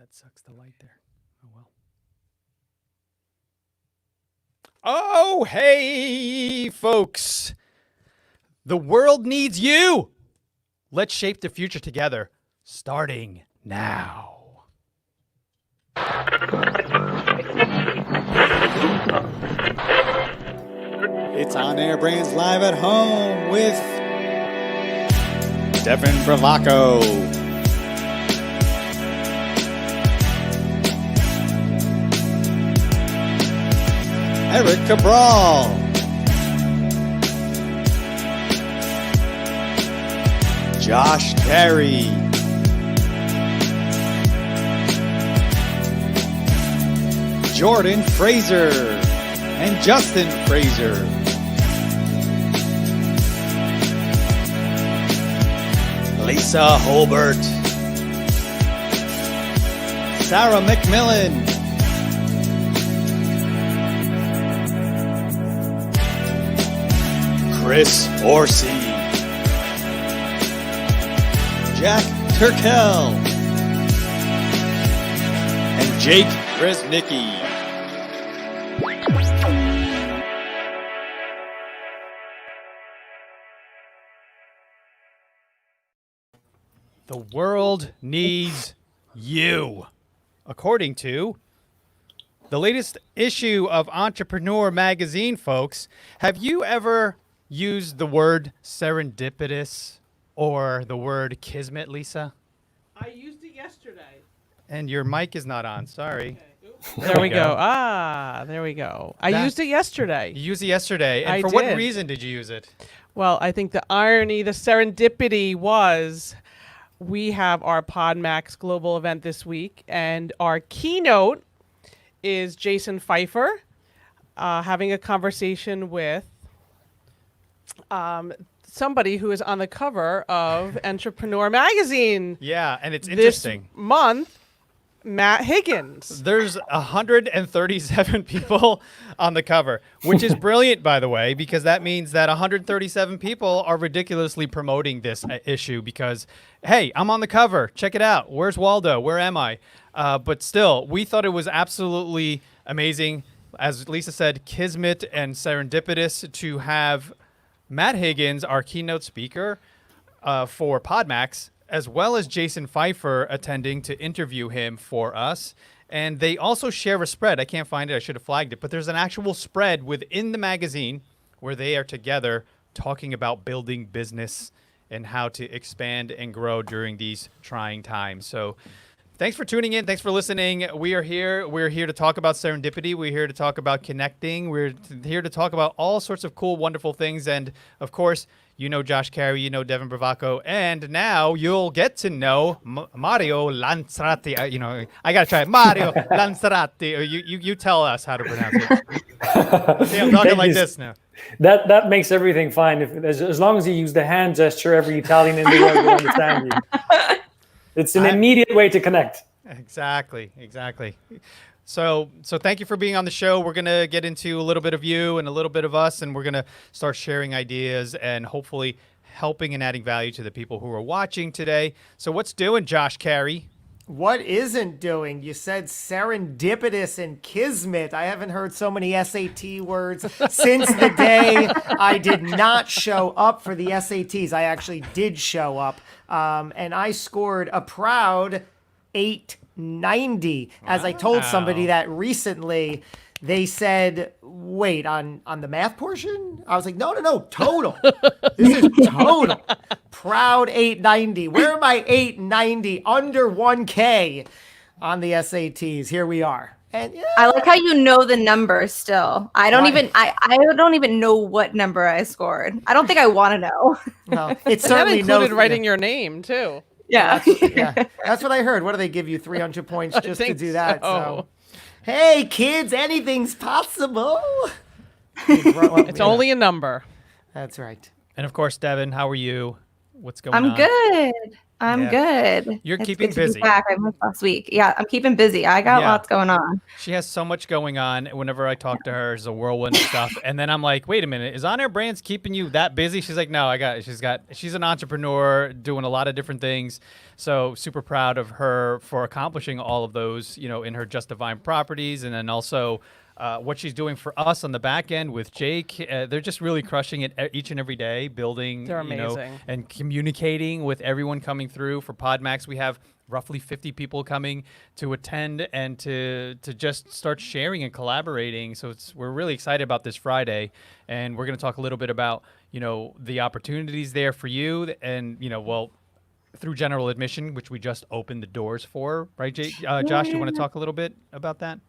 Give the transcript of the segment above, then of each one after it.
That sucks the light there. Oh, well. Oh, hey, folks. The world needs you. Let's shape the future together, starting now. It's On Air Brands Live at Home with Devin Bravaco, Eric Cabral, Josh Carey, Jordan Fraser, and Justin Fraser. Lisa Holbert, Sarah McMillan, Chris Orsi, Jack Turkel, and Jake Resnicki. The world needs you. According to the latest issue of Entrepreneur magazine, folks, have you ever used the word serendipitous or the word kismet, Lisa? I used it yesterday. And your mic is not on. Sorry. Okay. There we go. There we go. I used it yesterday. You used it yesterday. And I for what did. reason did you use it? Well, I think the irony, the serendipity was we have our PodMax global event this week, and our keynote is Jason Pfeiffer having a conversation with somebody who is on the cover of Entrepreneur magazine. Yeah, and it's This interesting. month, Matt Higgins. There's 137 people on the cover, which is brilliant, by the way, because that means that 137 people are ridiculously promoting this issue because, hey, I'm on the cover. Check it out. Where's Waldo? Where am I? But still, we thought it was absolutely amazing, as Lisa said, kismet and serendipitous to have Matt Higgins, our keynote speaker for PodMax, as well as Jason Pfeiffer attending to interview him for us. And they also share a spread. I can't find it. I should have flagged it. But there's an actual spread within the magazine where they are together talking about building business and how to expand and grow during these trying times. So thanks for tuning in. Thanks for listening. We are here. We're here to talk about serendipity. We're here to talk about connecting. We're here to talk about all sorts of cool, wonderful things. And, of course, you know Josh Carey, you know Devin Bravaco, and now you'll get to know Mario Lanzarati. I got to try it. Mario Lanzarati. You tell us how to pronounce it. See, I'm talking like this now. That makes everything fine. As long as you use the hand gesture, every Italian in the world will understand you. It's an immediate way to connect. Exactly. So thank you for being on the show. We're going to get into a little bit of you and a little bit of us, and we're going to start sharing ideas and hopefully helping and adding value to the people who are watching today. So what's doing, Josh Carey? What isn't doing? You said serendipitous and kismet. I haven't heard so many SAT words since the day I did not show up for the SATs. I actually did show up, and I scored a proud 890. As I told somebody that recently, they said, wait, on the math portion? I was like, no, total. This is total. Proud 890. Where am I 890? Under 1K on the SATs. Here we are. And yeah. I like how you know the number still. I don't even know what number I scored. I don't think I want to know. Well, it's That certainly included writing your name, too. Yeah. That's what I heard. What do they give you? 300 points just to think do that? so. Hey, kids, anything's possible. It's only a number. That's right. And, of course, Devin, how are you? What's going on? I'm good. I'm Yeah. good. You're It's keeping good to be busy. back. I missed last week. Yeah, I'm keeping busy. I got Yeah. lots going on. She has so much going on. Whenever I talk to her, it's a whirlwind of stuff. And then I'm like, wait a minute, is On Air Brands keeping you that busy? She's like, no, she's an entrepreneur doing a lot of different things. So super proud of her for accomplishing all of those, in her Just Divine properties. And then also what she's doing for us on the back end with Jake. They're just really crushing it each and every day, building, They're amazing. and communicating with everyone coming through. For PodMax, we have roughly 50 people coming to attend and to just start sharing and collaborating. So we're really excited about this Friday, and we're going to talk a little bit about, the opportunities there for you and, through general admission, which we just opened the doors for, right, Josh, you want to talk a little bit about that?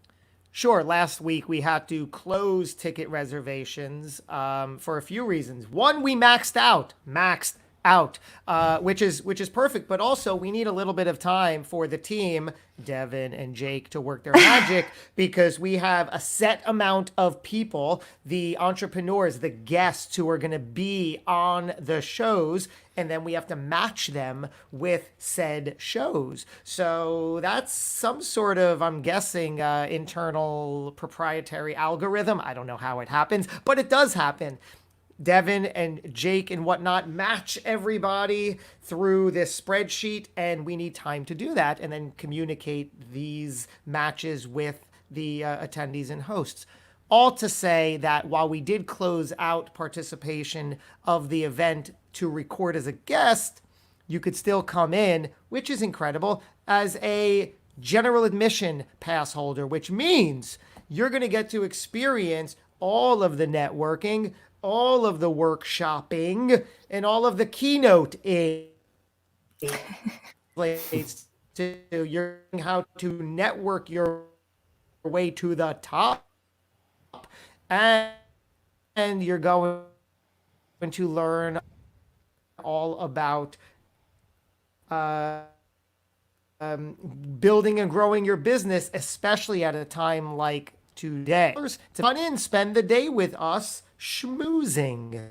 Sure. Last week we had to close ticket reservations for a few reasons. One, we maxed out, which is perfect. But also we need a little bit of time for the team, Devin and Jake, to work their magic because we have a set amount of people, the entrepreneurs, the guests who are going to be on the shows, and then we have to match them with said shows. So that's some sort of, I'm guessing, internal proprietary algorithm. I don't know how it happens, but it does happen. Devin and Jake and whatnot match everybody through this spreadsheet, and we need time to do that and then communicate these matches with the attendees and hosts. All to say that while we did close out participation of the event to record as a guest, you could still come in, which is incredible, as a general admission pass holder, which means you're going to get to experience all of the networking, all of the workshopping, and all of the keynote plays to you're learning how to network your way to the top, and you're going to learn all about building and growing your business, especially at a time like today. To come in, spend the day with us schmoozing.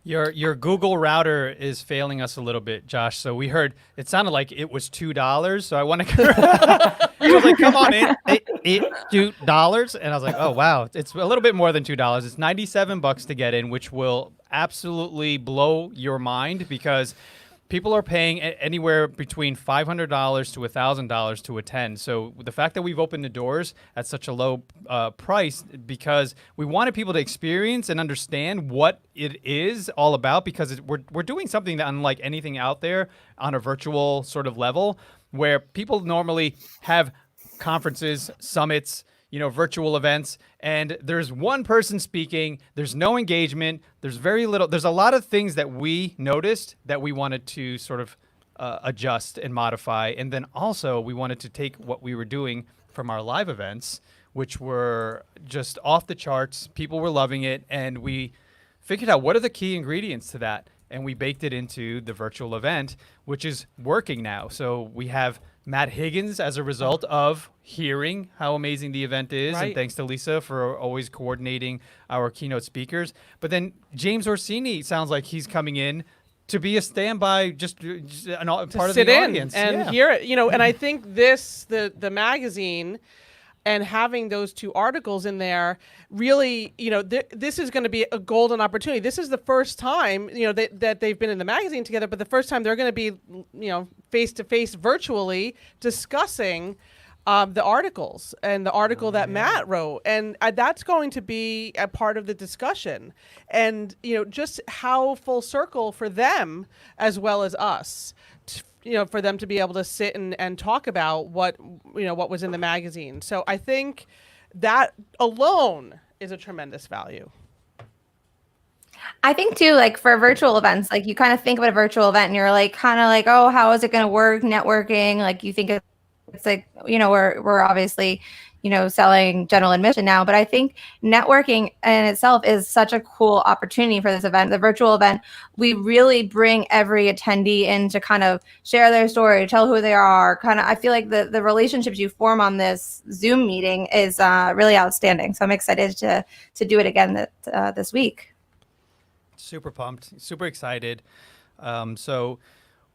Your Google router is failing us a little bit, Josh. So we heard it sounded like it was $2. So I want to. I was like, "Come on in, $2," and I was like, "Oh wow, it's a little bit more than $2. It's $97 to get in, which will absolutely blow your mind because people are paying anywhere between $500 to $1,000 to attend. So the fact that we've opened the doors at such a low price because we wanted people to experience and understand what it is all about because we're doing something that unlike anything out there on a virtual sort of level where people normally have conferences, summits, virtual events, and there's one person speaking, there's no engagement, there's a lot of things that we noticed that we wanted to sort of adjust and modify. And then also we wanted to take what we were doing from our live events, which were just off the charts. People were loving it. And we figured out what are the key ingredients to that. And we baked it into the virtual event, which is working now. So we have Matt Higgins as a result of hearing how amazing the event is. Right. And thanks to Lisa for always coordinating our keynote speakers. But then James Orsini sounds like he's coming in to be a standby, just part of sit the in audience. and hear it. And I think the magazine and having those two articles in there really, this is going to be a golden opportunity. This is the first time, that they've been in the magazine together, but the first time they're going to be, face to face virtually discussing the articles and the article that Matt wrote. And that's going to be a part of the discussion. And, just how full circle for them as well as us, for them to be able to sit and talk about what was in the magazine. So I think that alone is a tremendous value. I think too, like for virtual events, like you kind of think about a virtual event and you're like, kind of like, oh, how is it going to work? Networking. Like you think it's like, we're obviously, selling general admission now, but I think networking in itself is such a cool opportunity for this event. The virtual event, we really bring every attendee in to kind of share their story, tell who they are. I feel like the relationships you form on this Zoom meeting is really outstanding. So I'm excited to do it again this week. Super pumped, super excited. So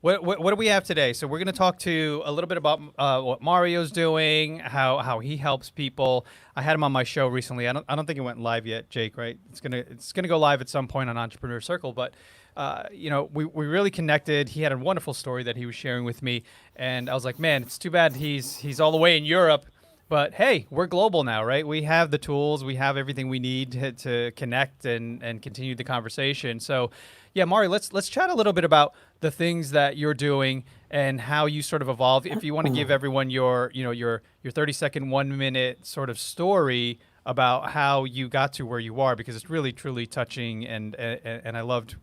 What do we have today? So we're going to talk to a little bit about what Mario's doing, how he helps people. I had him on my show recently. I don't think it went live yet, Jake. Right? It's gonna go live at some point on Entrepreneur Circle. But we really connected. He had a wonderful story that he was sharing with me, and I was like, man, it's too bad he's all the way in Europe. But hey, we're global now, right? We have the tools, we have everything we need to connect and continue the conversation. So, yeah, Mari, let's chat a little bit about the things that you're doing and how you sort of evolve. If you want to give everyone your 30-second, 1-minute sort of story about how you got to where you are, because it's really truly touching, and I loved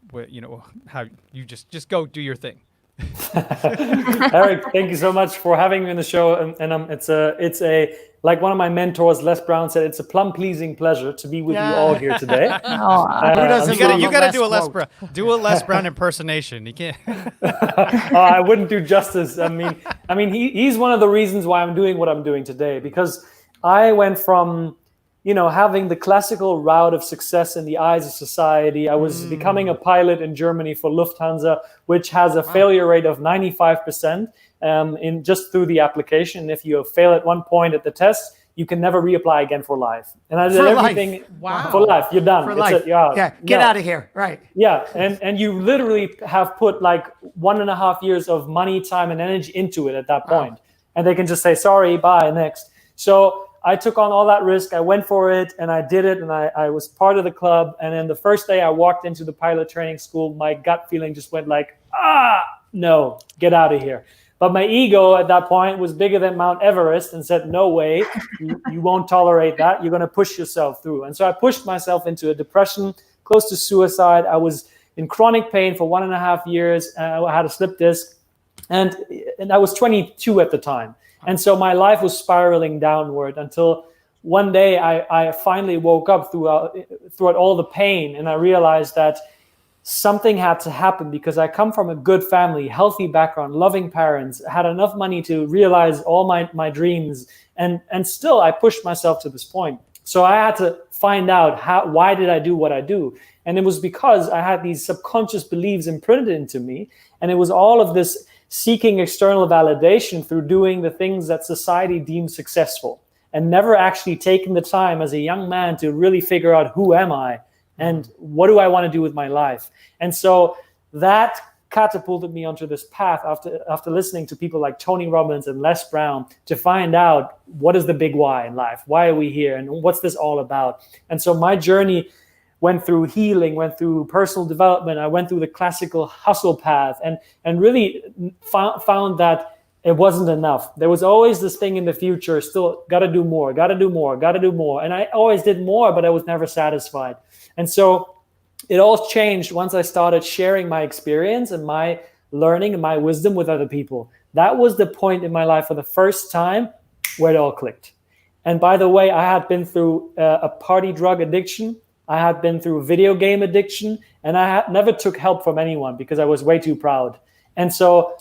how you just go do your thing. Eric, thank you so much for having me on the show. And it's a like one of my mentors, Les Brown, said, it's a plum-pleasing pleasure to be with you all here today. Who doesn't You got to do a Les Les Brown impersonation. You can't. I wouldn't do justice. I mean, he's one of the reasons why I'm doing what I'm doing today, because I went from having the classical route of success in the eyes of society. I was becoming a pilot in Germany for Lufthansa, which has a failure rate of 95% in just through the application. If you fail at one point at the test, you can never reapply again for life. And I did everything for life. You're done. For life. Get out of here. Right. Yeah. And you literally have put like 1.5 years of money, time, and energy into it at that point. And they can just say, sorry, bye, next. So I took on all that risk. I went for it and I did it. And I was part of the club. And then the first day I walked into the pilot training school, my gut feeling just went like, no, get out of here. But my ego at that point was bigger than Mount Everest and said, no way, you won't tolerate that. You're going to push yourself through. And so I pushed myself into a depression, close to suicide. I was in chronic pain for 1.5 years. I had a slip disc and I was 22 at the time. And so my life was spiraling downward until one day I finally woke up throughout all the pain, and I realized that something had to happen, because I come from a good family, healthy background, loving parents, had enough money to realize all my dreams, and still I pushed myself to this point. So I had to find out why did I do what I do? And it was because I had these subconscious beliefs imprinted into me, and it was all of this seeking external validation through doing the things that society deems successful, and never actually taking the time as a young man to really figure out who am I and what do I want to do with my life. And so that catapulted me onto this path after listening to people like Tony Robbins and Les Brown to find out what is the big why in life, why are we here, and what's this all about. And so my journey went through healing, went through personal development. I went through the classical hustle path and really found that it wasn't enough. There was always this thing in the future, still got to do more. And I always did more, but I was never satisfied. And so it all changed once I started sharing my experience and my learning and my wisdom with other people. That was the point in my life for the first time where it all clicked. And by the way, I had been through a party drug addiction. I had been through video game addiction, and I never took help from anyone because I was way too proud. And so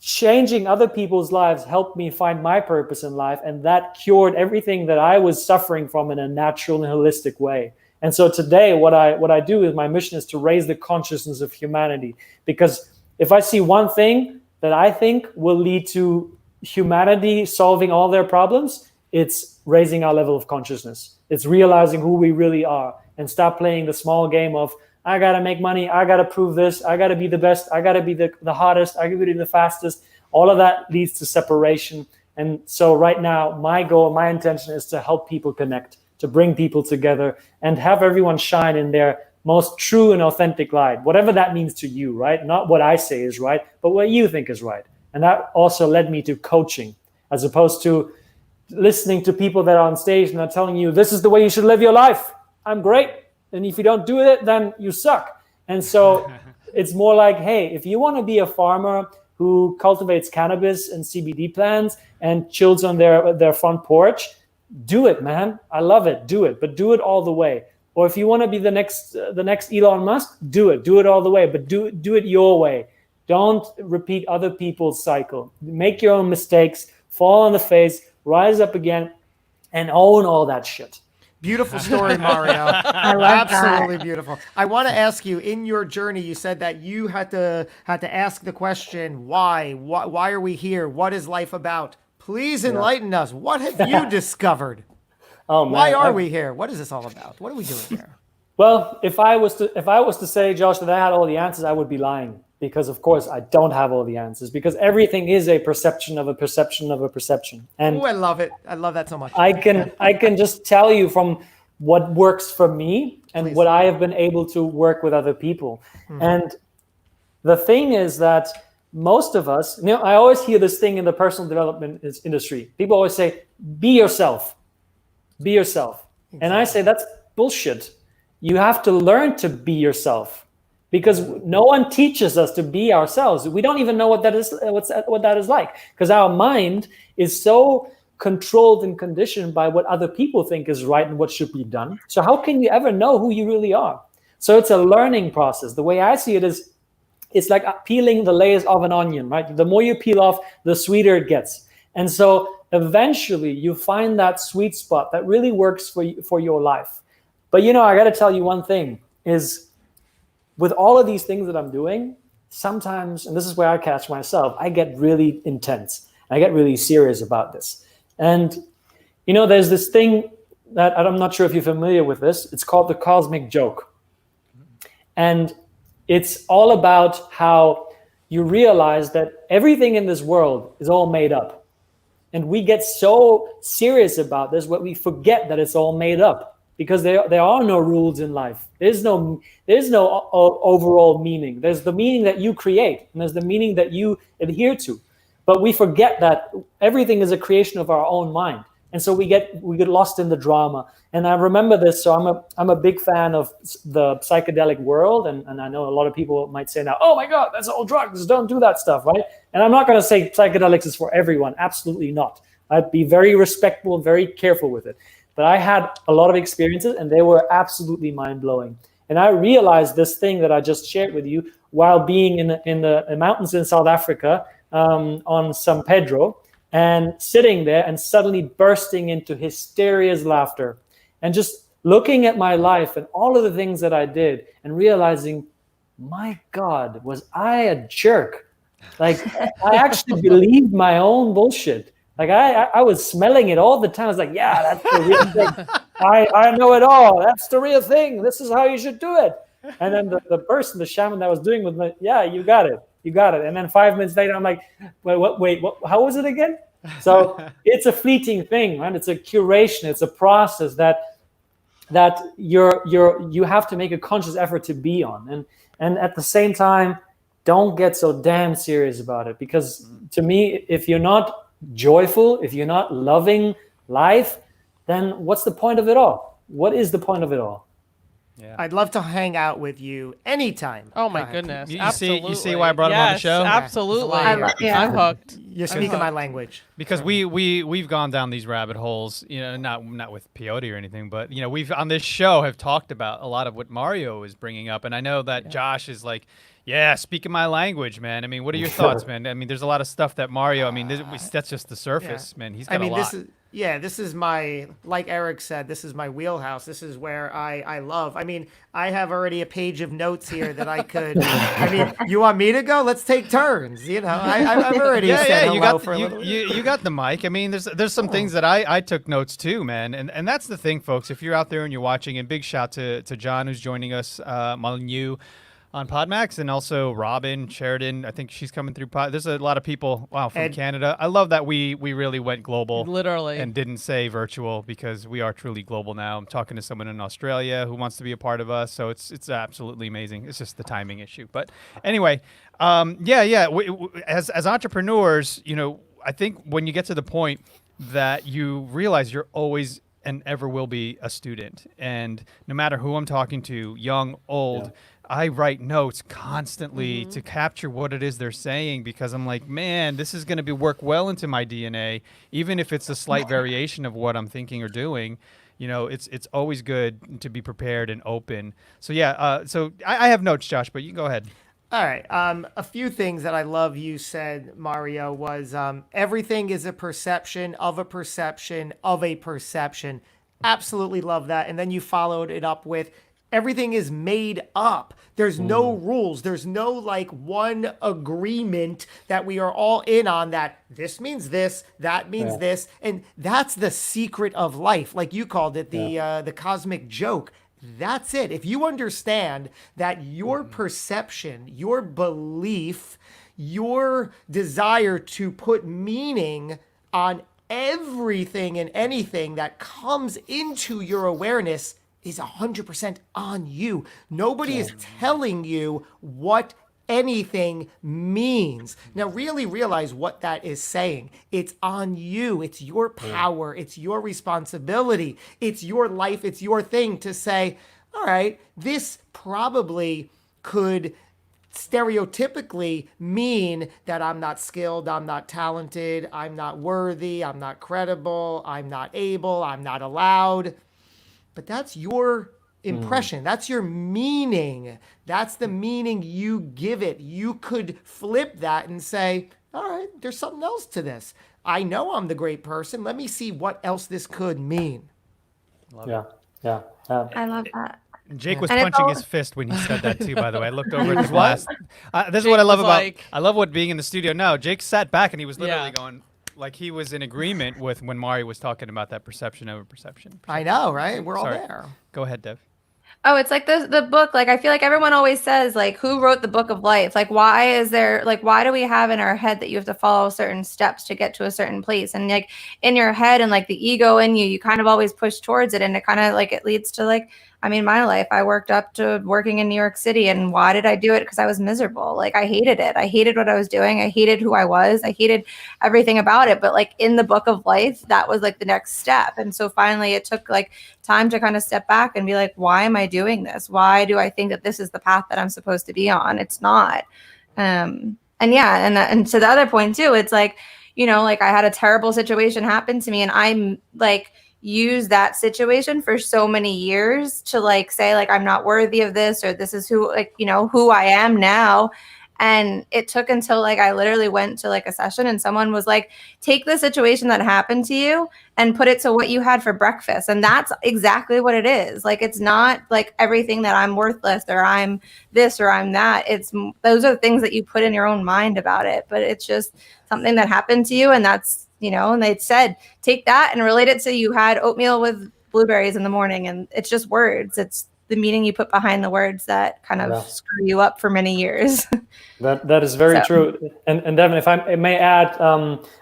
changing other people's lives helped me find my purpose in life, and that cured everything that I was suffering from in a natural and holistic way. And so today, what I do is my mission is to raise the consciousness of humanity, because if I see one thing that I think will lead to humanity solving all their problems, it's raising our level of consciousness. It's realizing who we really are and stop playing the small game of, I got to make money, I got to prove this, I got to be the best, I got to be the hottest, I got to be the fastest. All of that leads to separation. And so right now, my goal, my intention is to help people connect, to bring people together and have everyone shine in their most true and authentic light, whatever that means to you, right? Not what I say is right, but what you think is right. And that also led me to coaching, as opposed to listening to people that are on stage and are telling you, this is the way you should live your life. I'm great. And if you don't do it, then you suck. And so it's more like, hey, if you want to be a farmer who cultivates cannabis and CBD plants and chills on their front porch, do it, man. I love it. Do it, but do it all the way. Or if you want to be the next Elon Musk, do it all the way, but do it your way. Don't repeat other people's cycle. Make your own mistakes, fall on the face, rise up again, and own all that shit. Beautiful story, Mario. I love Absolutely that. beautiful. I want to ask you, in your journey, you said that you had to ask the question, why? Why are we here? What is life about? Please enlighten us. What have you discovered? Oh Why man. are we here? What is this all about? What are we doing here? Well, if I was to say, Josh, that I had all the answers, I would be lying, because of course I don't have all the answers, because everything is a perception of a perception of a perception. And Oh, I love it. I love that so much. I can just tell you from what works for me and Please. what I have been able to work with other people. And the thing is that most of us, I always hear this thing in the personal development industry. People always say, be yourself. Be yourself. And I say that's bullshit. You have to learn to be yourself, because no one teaches us to be ourselves. We don't even know what that is, what that is like, because our mind is so controlled and conditioned by what other people think is right and what should be done. So how can you ever know who you really are? So it's a learning process. The way I see it is, it's like peeling the layers of an onion, right? The more you peel off, the sweeter it gets. And so eventually you find that sweet spot that really works for your life. But I got to tell you one thing is, with all of these things that I'm doing, sometimes, and this is where I catch myself, I get really intense. I get really serious about this. And, there's this thing that I'm not sure if you're familiar with this. It's called the cosmic joke. And it's all about how you realize that everything in this world is all made up. And we get so serious about this, but we forget that it's all made up. Because there are no rules in life. There's no overall meaning. There's the meaning that you create, and there's the meaning that you adhere to. But we forget that everything is a creation of our own mind, and so we get lost in the drama. And I remember this, so I'm a big fan of the psychedelic world, and I know a lot of people might say now, oh my God, that's all drugs. Don't do that stuff, right? And I'm not going to say psychedelics is for everyone. Absolutely not. I'd be very respectful and very careful with it. But I had a lot of experiences, and they were absolutely mind-blowing. And I realized this thing that I just shared with you while being in the mountains in South Africa, on San Pedro, and sitting there and suddenly bursting into hysterious laughter, and just looking at my life and all of the things that I did, and realizing, my God, was I a jerk? Like, I actually believed my own bullshit. Like I was smelling it all the time. I was like, yeah, that's the real thing. I know it all. That's the real thing. This is how you should do it. And then the person, the shaman that was doing with me, yeah, you got it. You got it. And then 5 minutes later, I'm like, wait, what, how was it again? So it's a fleeting thing, right? It's a curation. It's a process that you have to make a conscious effort to be on. And at the same time, don't get so damn serious about it. Because to me, if you're not joyful, if you're not loving life, then what's the point of it all? What is the point of it all? Yeah. I'd love to hang out with you anytime. Oh my Go ahead. goodness! You Absolutely. see why I brought him on the Yes, show? Absolutely. Yeah. I'm hooked. You're speaking my language. Because we've gone down these rabbit holes, not with peyote or anything, but we've on this show have talked about a lot of what Mario is bringing up, and I know that Josh is like, yeah, speaking my language, man. I mean, what are your thoughts, man? I mean, there's a lot of stuff that Mario. I mean, that's just the surface, man. He's got a lot. This is my, like Eric said, this is my wheelhouse. This is where I love. I mean, I have already a page of notes here that I could. I mean, you want me to go? Let's take turns. I've already said hello for a little bit. You got the mic. I mean, there's some things that I took notes too, man. And that's the thing, folks. If you're out there and you're watching, and big shout to John who's joining us, Molyneux on Podmax, and also Robin Sheridan. I think she's coming through. There's a lot of people. Wow, from Canada. I love that we really went global, Literally, and didn't say virtual, because we are truly global now. I'm talking to someone in Australia who wants to be a part of us, so it's absolutely amazing. It's just the timing issue, but anyway, as entrepreneurs, I think when you get to the point that you realize you're always and ever will be a student, and no matter who I'm talking to, young, old. I write notes constantly to capture what it is they're saying, because I'm like, man, this is going to work well into my DNA, even if it's a slight variation of what I'm thinking or doing. It's always good to be prepared and open. So so I have notes, Josh, but you can go ahead. All right. A few things that I love you said, Mario, was everything is a perception of a perception of a perception. Absolutely love that. And then you followed it up with everything is made up. There's no rules. There's no like one agreement that we are all in on that this means this, that means this. And that's the secret of life. Like you called it, the cosmic joke. That's it. If you understand that your perception, your belief, your desire to put meaning on everything and anything that comes into your awareness is 100% on you. Nobody is telling you what anything means. Now, really realize what that is saying. It's on you. It's your power. It's your responsibility. It's your life. It's your thing to say, all right, this probably could stereotypically mean that I'm not skilled, I'm not talented, I'm not worthy, I'm not credible, I'm not able, I'm not allowed. But that's your impression. That's your meaning. That's the meaning you give it. You could flip that and say, all right, there's something else to this. I know I'm the great person. Let me see what else this could mean. Yeah. I love that. Jake was And it's punching all- his fist when he said that too. By the way, I looked over at his glass. This is what I love was about. like- I love what being in the studio now. Jake sat back and he was literally Yeah. going like he was in agreement with when Mari was talking about that perception over perception. I know, right? We're all Sorry. there. Go ahead, Dev. Oh, it's like the book. Like I feel like everyone always says, like, who wrote the book of life? Like, why do we have in our head that you have to follow certain steps to get to a certain place? And like in your head and like the ego in you kind of always push towards it, and it kind of like it leads to like, I mean, my life, I worked up to working in New York City, and why did I do it? Because I was miserable. Like I hated it. I hated what I was doing. I hated who I was. I hated everything about it. But like in the book of life, that was like the next step. And so finally, it took like time to kind of step back and be like, why am I doing this? Why do I think that this is the path that I'm supposed to be on? It's not. And to the other point too, it's like, you know, like I had a terrible situation happen to me, and I'm like use that situation for so many years to like say like I'm not worthy of this, or this is who, like, you know, who I am now. And it took until like I literally went to like a session and someone was like, take the situation that happened to you and put it to what you had for breakfast. And that's exactly what it is. Like, it's not like everything that I'm worthless or I'm this or I'm that. Those are the things that you put in your own mind about it. But it's just something that happened to you. And that's, you know, and they said, take that and relate it to you had oatmeal with blueberries in the morning. And it's just words. It's the meaning you put behind the words that kind of screw you up for many years. That is very true. And Devin, if I may add,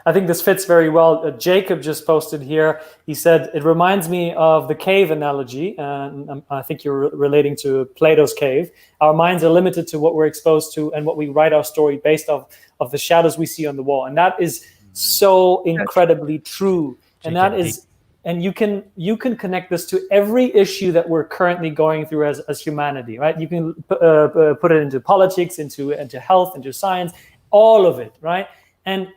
I think this fits very well. Jacob just posted here. He said, it reminds me of the cave analogy. And I think you're relating to Plato's cave. Our minds are limited to what we're exposed to and what we write our story based off of the shadows we see on the wall. And that is so incredibly true. And that is... And you can connect this to every issue that we're currently going through as humanity, right? You can put it into politics, into health, into science, all of it, right? And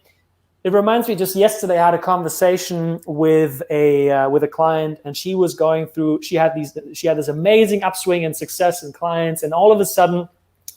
it reminds me, just yesterday I had a conversation with a client, and she was going through. She had this amazing upswing in success and clients, and all of a sudden,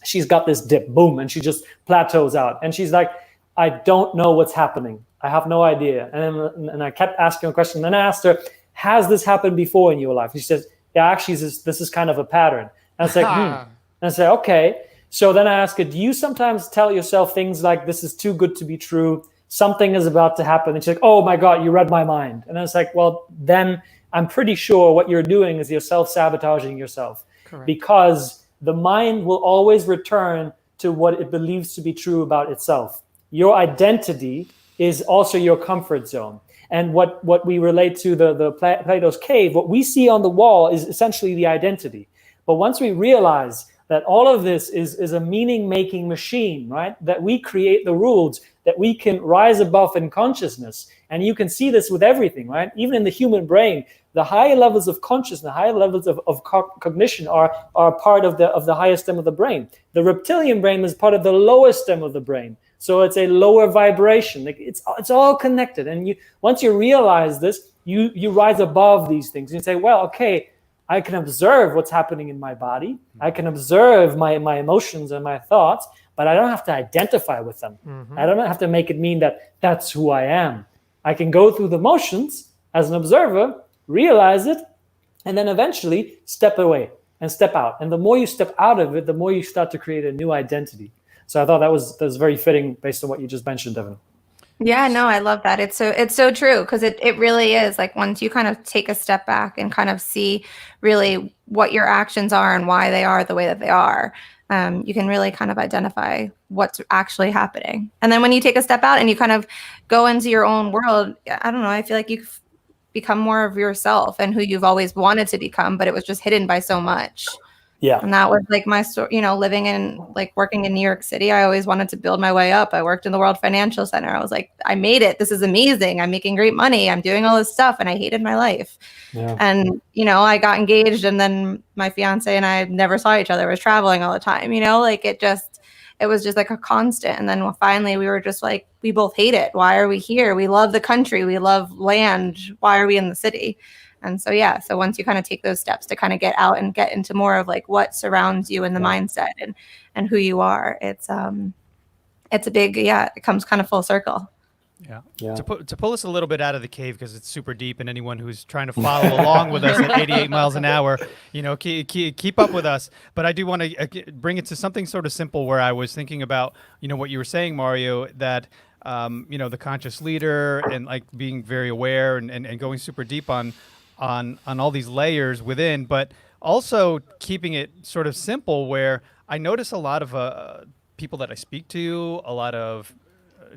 she's got this dip, boom, and she just plateaus out, and she's like, I don't know what's happening. I have no idea. And I kept asking her a question. And then I asked her, has this happened before in your life? And she says, yeah, actually, this is kind of a pattern. And I was like, And I said, okay. So then I asked her, do you sometimes tell yourself things like, this is too good to be true? Something is about to happen. And she's like, oh my God, you read my mind. And I was like, well, then I'm pretty sure what you're doing is you're self-sabotaging yourself. Correct. Because the mind will always return to what it believes to be true about itself. Your identity is also your comfort zone. And what we relate to the Plato's cave, what we see on the wall is essentially the identity. But once we realize that all of this is a meaning-making machine, right? That we create the rules, that we can rise above in consciousness. And you can see this with everything, right? Even in the human brain, the higher levels of consciousness, the higher levels of cognition are part of the higher stem of the brain. The reptilian brain is part of the lower stem of the brain. So it's a lower vibration. Like it's all connected. And once you realize this, you rise above these things. You say, well, okay, I can observe what's happening in my body. I can observe my emotions and my thoughts, but I don't have to identify with them. Mm-hmm. I don't have to make it mean that that's who I am. I can go through the motions as an observer, realize it, and then eventually step away and step out. And the more you step out of it, the more you start to create a new identity. So I thought that was very fitting based on what you just mentioned, Devin. Yeah, no, I love that. It's so true because it really is like once you kind of take a step back and kind of see really what your actions are and why they are the way that they are, you can really kind of identify what's actually happening. And then when you take a step out and you kind of go into your own world, I don't know, I feel like you've become more of yourself and who you've always wanted to become, but it was just hidden by so much. Yeah. And that was like my story, you know, living in like working in New York City. I always wanted to build my way up. I worked in the World Financial Center. I was like, I made it. This is amazing. I'm making great money. I'm doing all this stuff. And I hated my life. Yeah. And, you know, I got engaged and then my fiance and I never saw each other. I was traveling all the time, you know, like it was just like a constant. And then finally we were just like, we both hate it. Why are we here? We love the country. We love land. Why are we in the city? And so, yeah, so once you kind of take those steps to kind of get out and get into more of like what surrounds you and the mindset and who you are, it's a big, it comes kind of full circle. Yeah. To pull us a little bit out of the cave because it's super deep, and anyone who's trying to follow along with us at 88 miles an hour, you know, keep up with us. But I do want to bring it to something sort of simple where I was thinking about, you know, what you were saying, Mario, that you know, the conscious leader and like being very aware and going super deep on all these layers within, but also keeping it sort of simple where I notice a lot of people that I speak to, a lot of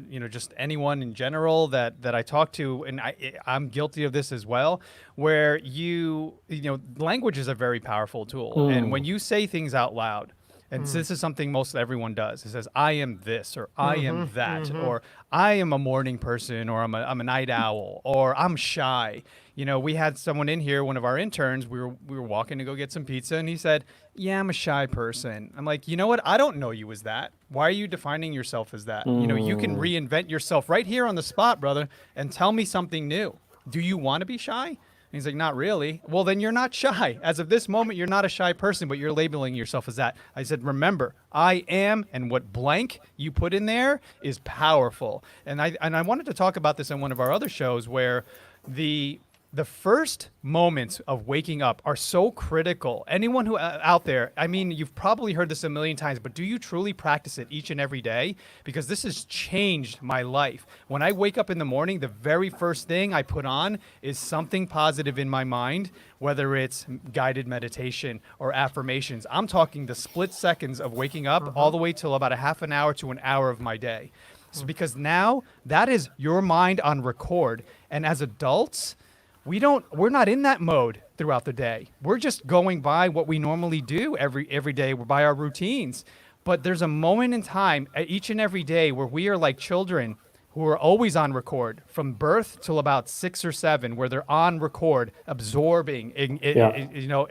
you know, just anyone in general that I talk to, and I'm guilty of this as well, where you know, language is a very powerful tool. And when you say things out loud, and so this is something most everyone does. It says, I am this, or I am that, or I am a morning person, or I'm a night owl, or I'm shy. You know, we had someone in here, one of our interns, we were walking to go get some pizza, and he said, yeah, I'm a shy person. I'm like, you know what? I don't know you as that. Why are you defining yourself as that? You know, you can reinvent yourself right here on the spot, brother, and tell me something new. Do you want to be shy? And he's like, not really. Well, then you're not shy. As of this moment, you're not a shy person, but you're labeling yourself as that. I said, remember, I am, and what blank you put in there is powerful. And I wanted to talk about this in one of our other shows where the first moments of waking up are so critical. Anyone who out there, I mean, you've probably heard this a million times, but do you truly practice it each and every day? Because this has changed my life. When I wake up in the morning, the very first thing I put on is something positive in my mind, whether it's guided meditation or affirmations. I'm talking the split seconds of waking up all the way till about a half an hour to an hour of my day. So because now that is your mind on record. And as adults, we're not in that mode throughout the day. We're just going by what we normally do every day. We're by our routines. But there's a moment in time each and every day where we are like children who are always on record from birth till about 6 or 7, where they're on record, absorbing, you know,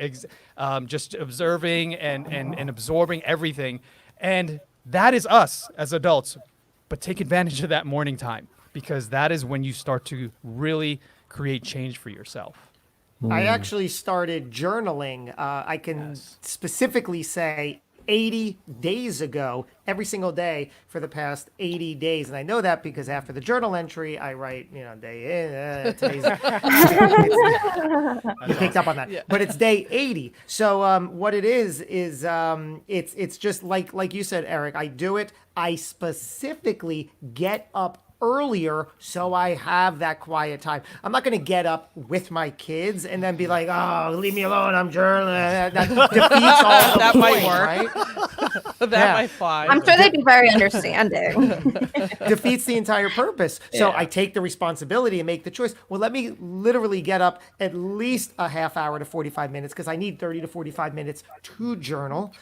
just observing and absorbing everything. And that is us as adults. But take advantage of that morning time, because that is when you start to really create change for yourself. I actually started journaling. I can specifically say 80 days ago, every single day for the past 80 days. And I know that because after the journal entry, I write, you know, day in, today's, you picked up on that, but it's day 80. So what it is it's just like you said, Eric, I do it. I specifically get up earlier so I have that quiet time. I'm not going to get up with my kids and then be like, oh, leave me alone, I'm journaling. That defeats all the That point, might work. right? That might fly. I'm sure they'd be very understanding. Defeats the entire purpose. So I take the responsibility and make the choice. Well, let me literally get up at least a half hour to 45 minutes because I need 30 to 45 minutes to journal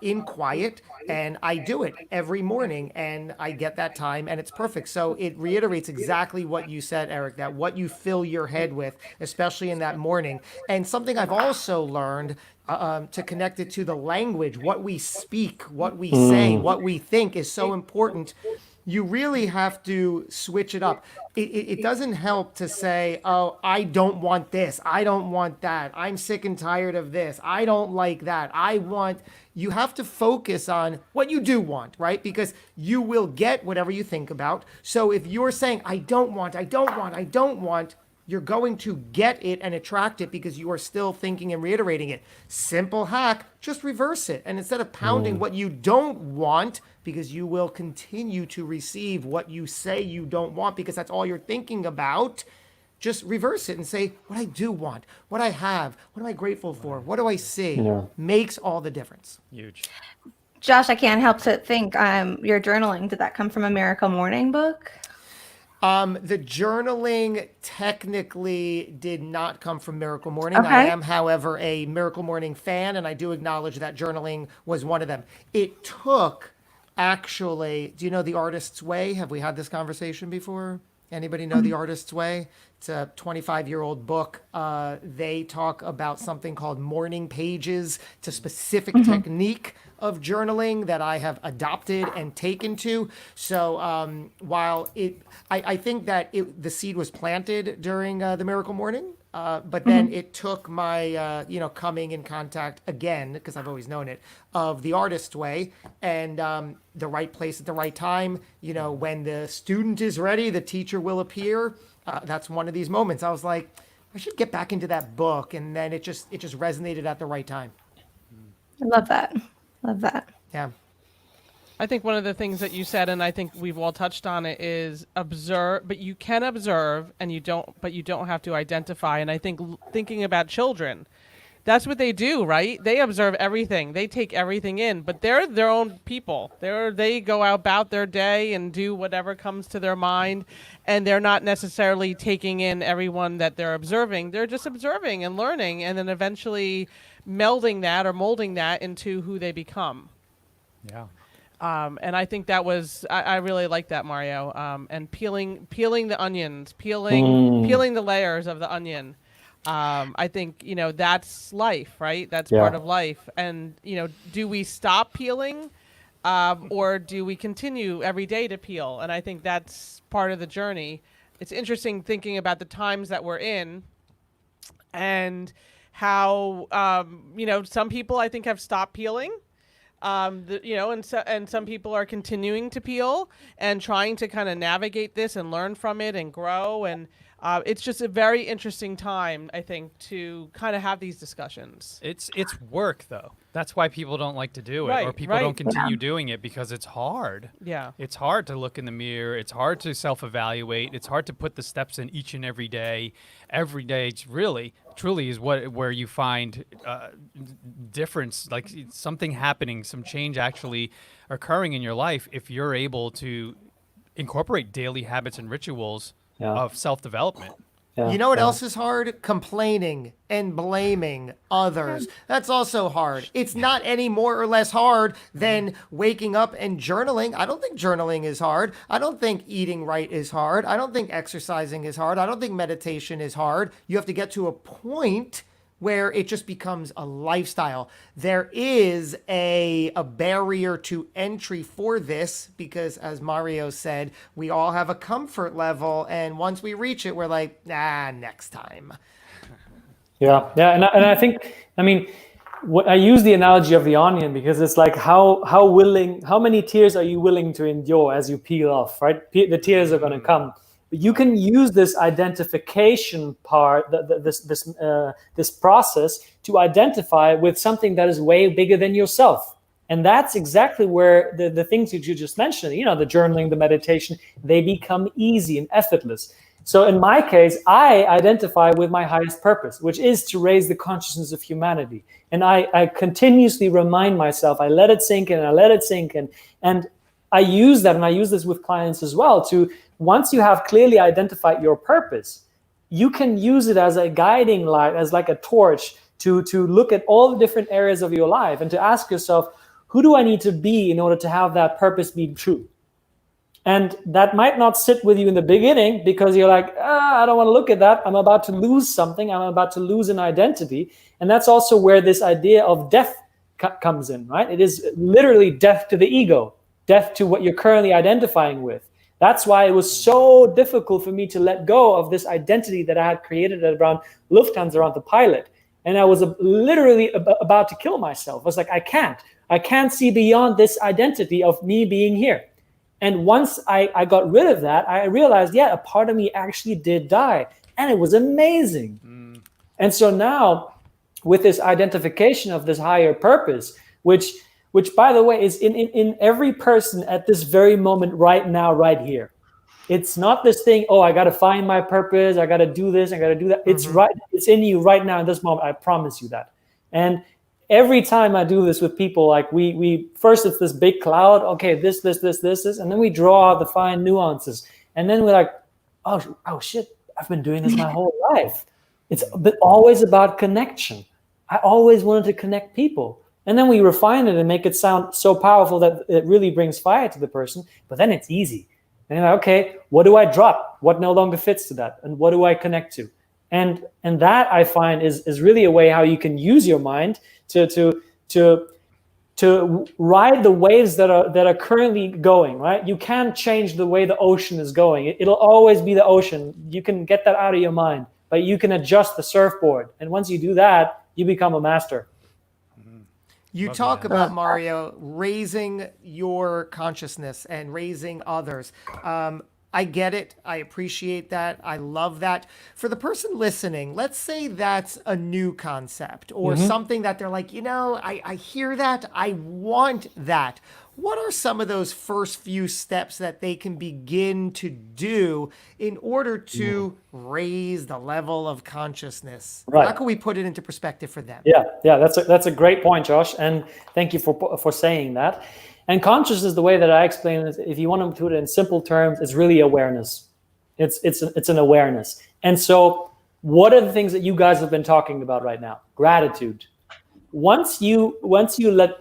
in quiet. And I do it every morning and I get that time and it's perfect. So it reiterates exactly what you said, Eric, that what you fill your head with, especially in that morning. And something I've also learned to connect it to the language, what we speak, what we say, what we think is so important. You really have to switch it up. It doesn't help to say, oh, I don't want this. I don't want that. I'm sick and tired of this. I don't like that. You have to focus on what you do want, right? Because you will get whatever you think about. So if you're saying, I don't want, you're going to get it and attract it because you are still thinking and reiterating it. Simple hack, just reverse it. And instead of pounding what you don't want, because you will continue to receive what you say you don't want because that's all you're thinking about, just reverse it and say, what I do want, what I have, what am I grateful for, what do I see, makes all the difference. Huge. Josh, I can't help to think your journaling, did that come from a Miracle Morning book? The journaling technically did not come from Miracle Morning. Okay. I am, however, a Miracle Morning fan, and I do acknowledge that journaling was one of them. It took, actually, do you know The Artist's Way? Have we had this conversation before? Anybody know The Artist's Way? It's a 25-year-old book. They talk about something called morning pages. It's a specific technique of journaling that I have adopted and taken to. So while I think that the seed was planted during the Miracle Morning, but then it took my, coming in contact again, because I've always known it, of The Artist's Way, and the right place at the right time. When the student is ready, the teacher will appear. That's one of these moments. I was like, I should get back into that book, and then it just resonated at the right time. I love that. Love that. Yeah. I think one of the things that you said, and I think we've all touched on it, is observe, but you can observe, and you don't have to identify. And I think thinking about children, that's what they do, right? They observe everything. They take everything in, but they're their own people. They go about their day and do whatever comes to their mind, and they're not necessarily taking in everyone that they're observing. They're just observing and learning, and then eventually melding that or molding that into who they become. Yeah. And I think that was, I really like that, Mario. And peeling the onions, peeling the layers of the onion. I think, that's life, right? That's part of life. And, do we stop peeling or do we continue every day to peel? And I think that's part of the journey. It's interesting thinking about the times that we're in and how, some people I think have stopped peeling. And some people are continuing to peel and trying to kind of navigate this and learn from it and grow. And it's just a very interesting time, I think, to kind of have these discussions. It's work, though. That's why people don't like to do it, Right, or people right. don't continue doing it because it's hard. Yeah. It's hard to look in the mirror. It's hard to self-evaluate. It's hard to put the steps in each and every day. Every day, it's truly is where you find difference, like something happening, some change actually occurring in your life if you're able to incorporate daily habits and rituals of self-development. Yeah, You know what else is hard? Complaining and blaming others. That's also hard. It's not any more or less hard than waking up and journaling. I don't think journaling is hard. I don't think eating right is hard. I don't think exercising is hard. I don't think meditation is hard. You have to get to a point where it just becomes a lifestyle. There is a barrier to entry for this because, as Mario said, we all have a comfort level, and once we reach it, we're like, next time. Yeah, and I think, I use the analogy of the onion because it's like how many tears are you willing to endure as you peel off, right? The tears are going to come. But you can use this identification part, this process, to identify with something that is way bigger than yourself. And that's exactly where the things that you just mentioned, the journaling, the meditation, they become easy and effortless. So in my case, I identify with my highest purpose, which is to raise the consciousness of humanity. And I continuously remind myself, I let it sink in, and I use that, and I use this with clients as well, to once you have clearly identified your purpose, you can use it as a guiding light, as like a torch to look at all the different areas of your life and to ask yourself, who do I need to be in order to have that purpose be true? And that might not sit with you in the beginning because you're like, I don't want to look at that. I'm about to lose something. I'm about to lose an identity. And that's also where this idea of death comes in, right? It is literally death to the ego, death to what you're currently identifying with. That's why it was so difficult for me to let go of this identity that I had created around Lufthansa, around the pilot. And I was literally about to kill myself. I was like, I can't see beyond this identity of me being here. And once I got rid of that, I realized, a part of me actually did die. And it was amazing. And so now, with this identification of this higher purpose, which by the way is in every person at this very moment, right now, right here. It's not this thing, oh, I got to find my purpose, I got to do this, I got to do that. It's right, it's in you right now in this moment. I promise you that. And every time I do this with people, like we first it's this big cloud, okay, this, and then we draw out the fine nuances. And then we're like, oh shit, I've been doing this my whole life. It's always about connection. I always wanted to connect people. And then we refine it and make it sound so powerful that it really brings fire to the person. But then it's easy. And you're like, okay, what do I drop? What no longer fits to that? And what do I connect to? And that I find is really a way how you can use your mind to ride the waves that are currently going, right? You can't change the way the ocean is going. It'll always be the ocean. You can get that out of your mind, but you can adjust the surfboard. And once you do that, you become a master. You talk about, Mario, raising your consciousness and raising others. I get it. I appreciate that. I love that. For the person listening, let's say that's a new concept or something that they're like, I hear that. I want that. What are some of those first few steps that they can begin to do in order to raise the level of consciousness? Right. How can we put it into perspective for them? Yeah, that's a great point, Josh, and thank you for saying that. And consciousness, the way that I explain it, if you want to put it in simple terms, it's really awareness. It's an awareness. And so, what are the things that you guys have been talking about right now? Gratitude. Once you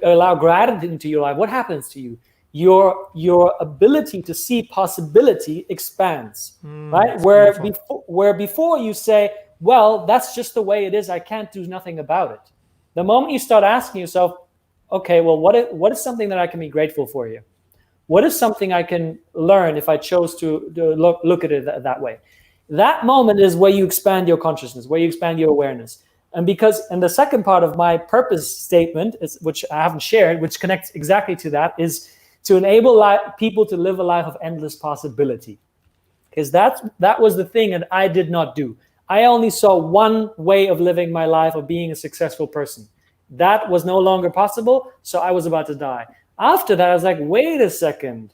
allow gratitude into your life, what happens to you? Your ability to see possibility expands, right? Where before you say, well, that's just the way it is. I can't do nothing about it. The moment you start asking yourself, okay, well, what is something that I can be grateful for here? What is something I can learn if I chose to look at it that way? That moment is where you expand your consciousness, where you expand your awareness. And the second part of my purpose statement, which I haven't shared, which connects exactly to that, is to enable people to live a life of endless possibility. Because that was the thing that I did not do. I only saw one way of living my life, of being a successful person. That was no longer possible, so I was about to die. After that, I was like, wait a second.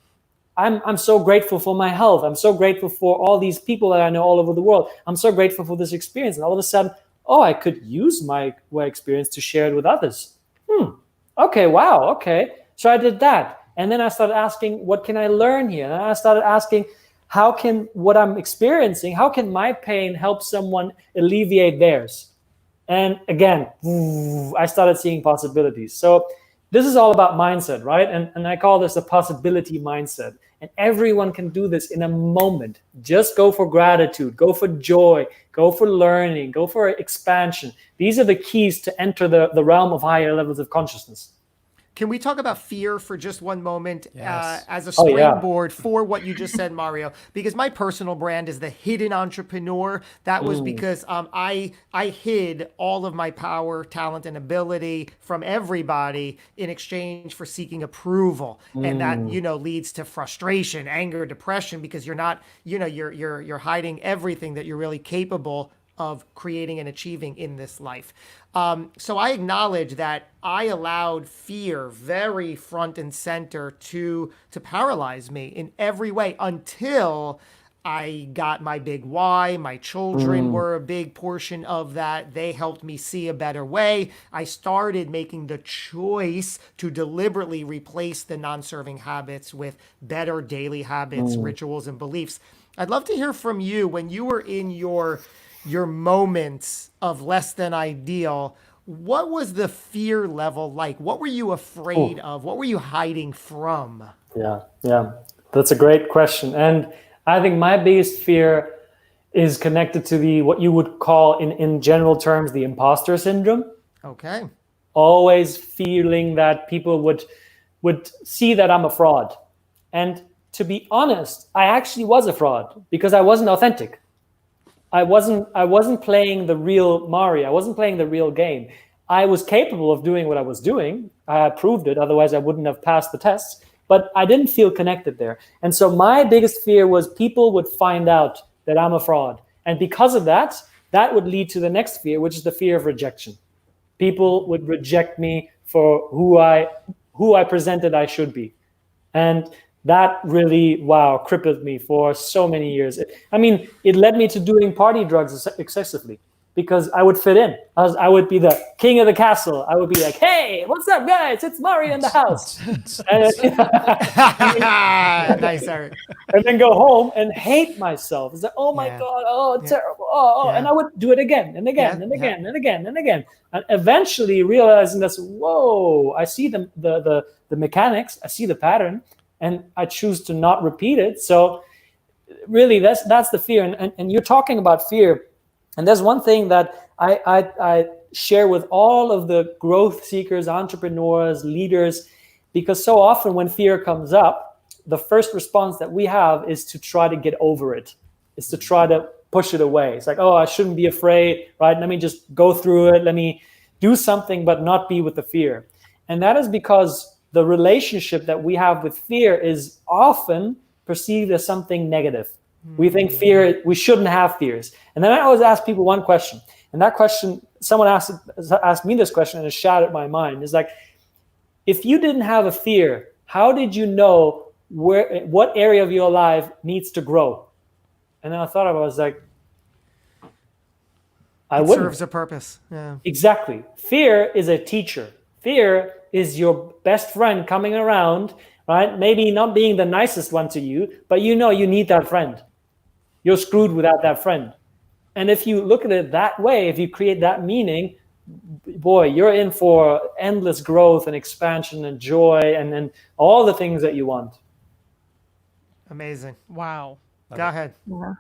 I'm so grateful for my health. I'm so grateful for all these people that I know all over the world. I'm so grateful for this experience. And all of a sudden, I could use my experience to share it with others. Okay, wow, okay. So I did that. And then I started asking, what can I learn here? And I started asking, how can what I'm experiencing, how can my pain help someone alleviate theirs? And again, I started seeing possibilities. So this is all about mindset, right? And I call this a possibility mindset. And everyone can do this in a moment. Just go for gratitude, go for joy, go for learning, go for expansion. These are the keys to enter the realm of higher levels of consciousness. Can we talk about fear for just one moment as a Oh, yeah. springboard for what you just said, Mario? Because my personal brand is the hidden entrepreneur. That was because I hid all of my power, talent, and ability from everybody in exchange for seeking approval. And that, leads to frustration, anger, depression, because you're not, you're hiding everything that you're really capable of creating and achieving in this life. So I acknowledge that I allowed fear very front and center to paralyze me in every way until I got my big why. My children were a big portion of that. They helped me see a better way. I started making the choice to deliberately replace the non-serving habits with better daily habits, rituals, and beliefs. I'd love to hear from you when you were in your moments of less than ideal. What was the fear level like? What were you afraid of? What were you hiding from? Yeah, that's a great question. And I think my biggest fear is connected to what you would call in general terms, the imposter syndrome. Okay. Always feeling that people would see that I'm a fraud. And to be honest, I actually was a fraud because I wasn't authentic. I wasn't playing the real Mario. I wasn't playing the real game. I was capable of doing what I was doing. I had proved it. Otherwise, I wouldn't have passed the tests. But I didn't feel connected there. And so my biggest fear was people would find out that I'm a fraud. And because of that, that would lead to the next fear, which is the fear of rejection. People would reject me for who I presented I should be. And that really, crippled me for so many years. It led me to doing party drugs excessively because I would fit in. I would be the king of the castle. I would be like, hey, what's up, guys? It's Mario in the house. Nice, Eric. And then go home and hate myself. It's like, oh my God, terrible. And I would do it again and again and again and again and again. And eventually realizing that, whoa, I see the mechanics, I see the pattern, and I choose to not repeat it. So really that's the fear. And you're talking about fear. And there's one thing that I share with all of the growth seekers, entrepreneurs, leaders, because so often when fear comes up, the first response that we have is to try to get over it, is to try to push it away. It's like, oh, I shouldn't be afraid, right? Let me just go through it. Let me do something, but not be with the fear. And that is because the relationship that we have with fear is often perceived as something negative. We think we shouldn't have fears. And then I always ask people one question. And that question, someone asked me this question and it shattered my mind. It's like, if you didn't have a fear, how did you know what area of your life needs to grow? And then I thought about it, I was like, I wouldn't. Serves a purpose. Yeah. Exactly. Fear is a teacher. Fear is your best friend coming around, right? Maybe not being the nicest one to you, but you need that friend. You're screwed without that friend. And if you look at it that way, if you create that meaning, boy, you're in for endless growth and expansion and joy and all the things that you want. Amazing. Wow. Go ahead. Yeah.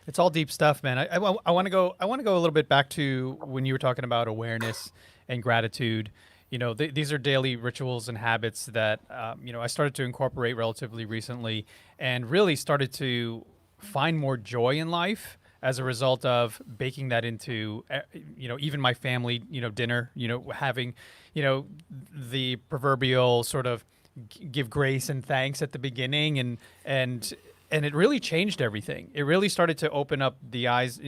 It's all deep stuff, man. I want to go a little bit back to when you were talking about awareness and gratitude. These are daily rituals and habits that I started to incorporate relatively recently, and really started to find more joy in life as a result of baking that into even my family dinner. Having the proverbial sort of give grace and thanks at the beginning, and it really changed everything. It really started to open up the eyes,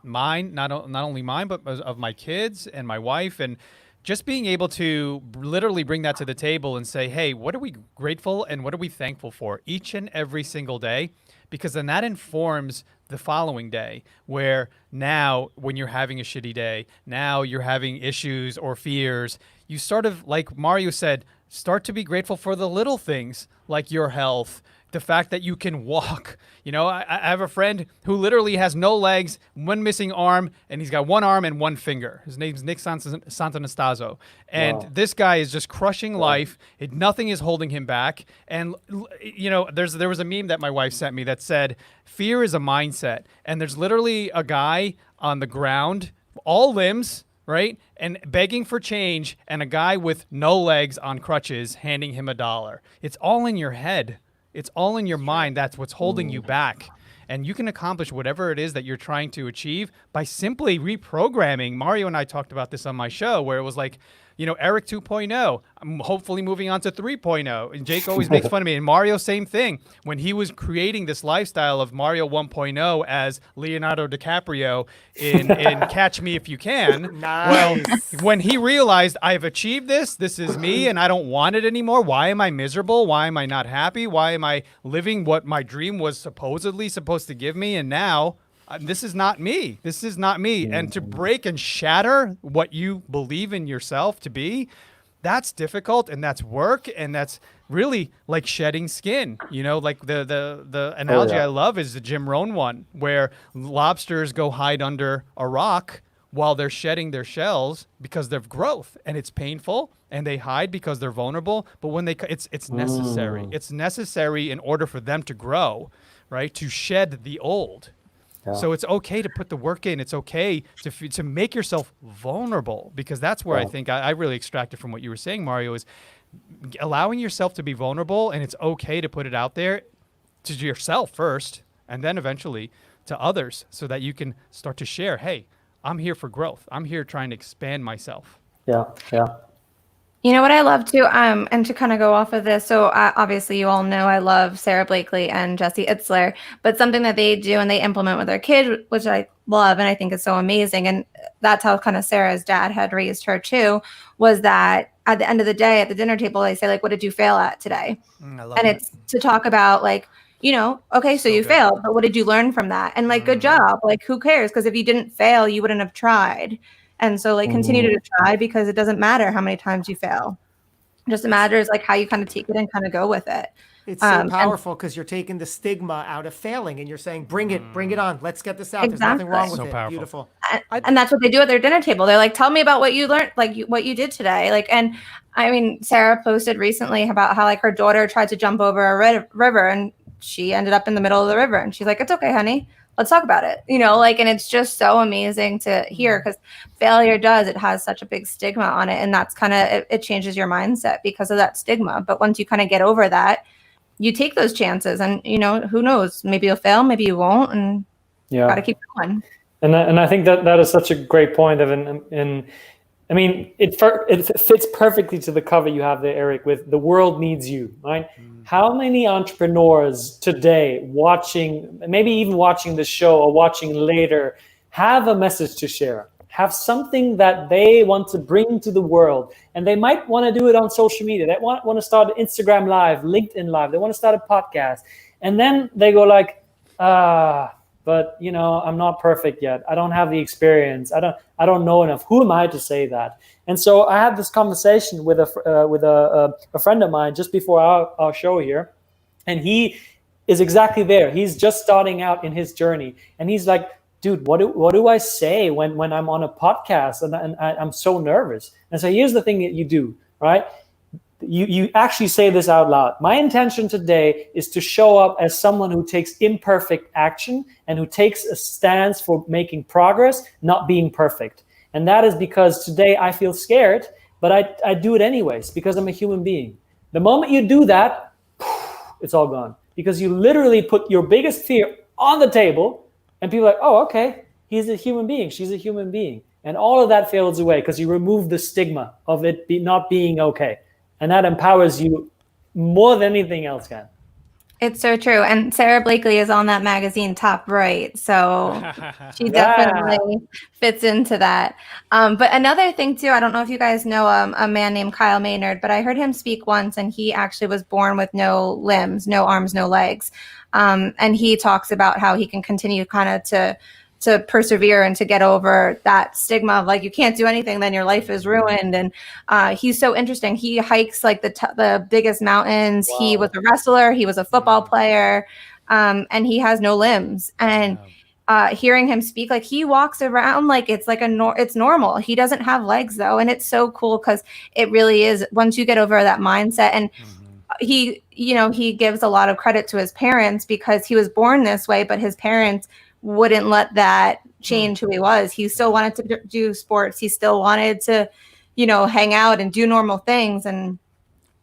mine, not only mine, but of my kids and my wife, and just being able to literally bring that to the table and say, hey, what are we grateful and what are we thankful for each and every single day? Because then that informs the following day, where now when you're having a shitty day, now you're having issues or fears, you sort of, like Mario said, start to be grateful for the little things like your health, the fact that you can walk. I have a friend who literally has no legs, one missing arm, and he's got one arm and one finger. His name's Nick Sant'Anastaso. And this guy is just crushing life. Nothing is holding him back. And, there was a meme that my wife sent me that said, fear is a mindset. And there's literally a guy on the ground, all limbs, right? And begging for change, and a guy with no legs on crutches handing him $1. It's all in your head. It's all in your mind. That's what's holding you back. And you can accomplish whatever it is that you're trying to achieve by simply reprogramming. Mario and I talked about this on my show, where it was like, Eric 2.0. I'm hopefully moving on to 3.0. And Jake always makes fun of me. And Mario, same thing. When he was creating this lifestyle of Mario 1.0 as Leonardo DiCaprio in Catch Me If You Can. Nice. Well, when he realized, I've achieved this is me, and I don't want it anymore. Why am I miserable? Why am I not happy? Why am I living what my dream was supposedly supposed to give me? And now this is not me. This is not me. And to break and shatter what you believe in yourself to be, that's difficult, and that's work, and that's really like shedding skin. Like the analogy I love is the Jim Rohn one, where lobsters go hide under a rock while they're shedding their shells because of growth, and it's painful, and they hide because they're vulnerable. But when it's necessary. It's necessary in order for them to grow, right? To shed the old. Yeah. So it's okay to put the work in. It's okay to make yourself vulnerable, because that's where I think I really extracted from what you were saying, Mario, is allowing yourself to be vulnerable, and it's okay to put it out there to yourself first, and then eventually to others, so that you can start to share, hey, I'm here for growth. I'm here trying to expand myself. Yeah. You know what I love too, and to kind of go off of this. So obviously, you all know I love Sarah Blakely and Jesse Itzler, but something that they do and they implement with their kid, which I love and I think is so amazing, and that's how kind of Sarah's dad had raised her too, was that at the end of the day, at the dinner table, they say like, "What did you fail at today?" I love And that. it's to talk about like, okay, so you good. failed, but what did you learn from that? And like, good job. Like, who cares? Because if you didn't fail, you wouldn't have tried. And so like continue to try because it doesn't matter how many times you fail. It just matters like how you kind of take it and kind of go with it. It's so And powerful because you're taking the stigma out of failing and you're saying, bring it on. Let's get this out. There's nothing wrong with Exactly. So it. powerful. Beautiful. and that's what they do at their dinner table. They're like, tell me about what you learned, like what you did today. Like, and I mean, Sarah posted recently about how like her daughter tried to jump over a river and she ended up in the middle of the river. And she's like, it's okay, honey. Let's talk about it. Like, and it's just so amazing to hear because failure it has such a big stigma on it. And that's kind of, it changes your mindset because of that stigma. But once you kind of get over that, you take those chances and, who knows, maybe you'll fail, maybe you won't. And got to keep going. And I think that is such a great point. I mean, it fits perfectly to the cover you have there, Eric, with "The world needs you," right? How many entrepreneurs today watching, maybe even watching the show or watching later, have a message to share, have something that they want to bring to the world, and they might want to do it on social media. They want to start an Instagram Live, LinkedIn Live. They want to start a podcast, and then they go like, but I'm not perfect yet. I don't have the experience. I don't know enough. Who am I to say that? And so I had this conversation with a friend of mine just before our show here, and he is exactly there. He's just starting out in his journey, and he's like, dude, what do I say when I'm on a podcast and I'm so nervous? And so here's the thing that you do, right? You actually say this out loud. My intention today is to show up as someone who takes imperfect action and who takes a stance for making progress, not being perfect. And that is because today I feel scared, but I do it anyways because I'm a human being. The moment you do that, it's all gone. Because you literally put your biggest fear on the table and people are like, oh, okay, he's a human being, she's a human being. And all of that fades away because you remove the stigma of it not being okay. And that empowers you more than anything else can. It's so true. And Sarah Blakely is on that magazine top right. So she definitely fits into that. But another thing too, I don't know if you guys know a man named Kyle Maynard, but I heard him speak once and he actually was born with no limbs, no arms, no legs. And he talks about how he can continue kind of to persevere and to get over that stigma of like, you can't do anything, then your life is ruined. And he's so interesting. He hikes like the biggest mountains. Wow. He was a wrestler. He was a football player. And he has no limbs. And hearing him speak, like he walks around like it's like it's normal. He doesn't have legs though. And it's so cool because it really is once you get over that mindset. And he gives a lot of credit to his parents because he was born this way, but his parents wouldn't let that change who he was. He still wanted to do sports. He still wanted to, hang out and do normal things. And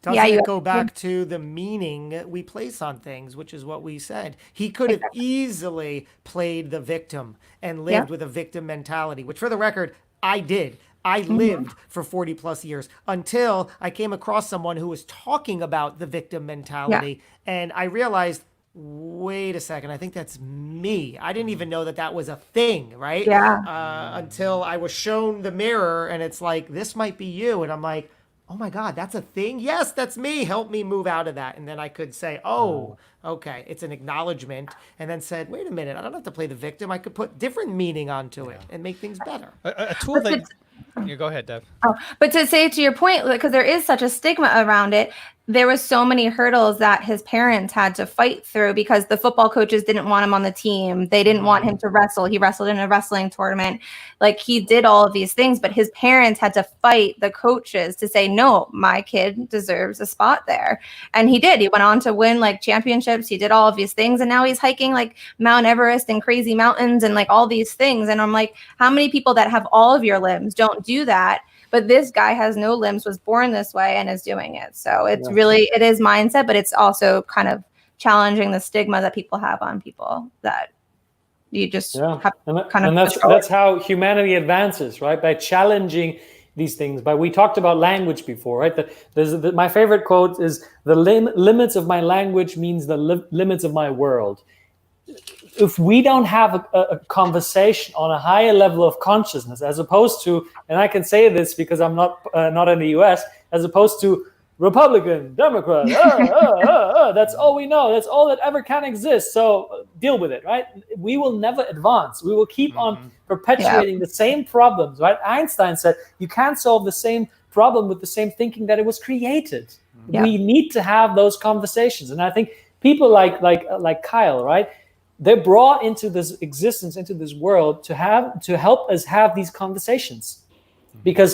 doesn't it go back to the meaning we place on things, which is what we said. He could have easily played the victim and lived with a victim mentality, which for the record, I did. I lived for 40 plus years until I came across someone who was talking about the victim mentality. And I realized, wait a second, I think that's me. I didn't even know that was a thing, right? Until I was shown the mirror and it's like, this might be you. And I'm like, oh my God, that's a thing? Yes, that's me. Help me move out of that. And then I could say, oh, okay, it's an acknowledgement. And then said, wait a minute, I don't have to play the victim. I could put different meaning onto it and make things better. A tool that... You go ahead, Dev. But to say to your point, because there is such a stigma around it, there was so many hurdles that his parents had to fight through because the football coaches didn't want him on the team. They didn't want him to wrestle. He wrestled in a wrestling tournament. Like he did all of these things, but his parents had to fight the coaches to say, no, my kid deserves a spot there. And he did. He went on to win like championships. He did all of these things. And now he's hiking like Mount Everest and crazy mountains and like all these things. And I'm like, how many people that have all of your limbs don't do that? But this guy has no limbs, was born this way, and is doing it. So it's it is mindset, but it's also kind of challenging the stigma that people have on people that you just have that's how humanity advances, right? By challenging these things. But we talked about language before, right? My favorite quote is, the limits of my language means the limits of my world. If we don't have a conversation on a higher level of consciousness, as opposed to, and I can say this because I'm not in the US, as opposed to Republican, Democrat, that's all we know. That's all that ever can exist. So deal with it, right? We will never advance. We will keep on perpetuating the same problems, right? Einstein said you can't solve the same problem with the same thinking that it was created. We need to have those conversations. And I think people like Kyle, right? They're brought into this existence, into this world to help us have these conversations. Because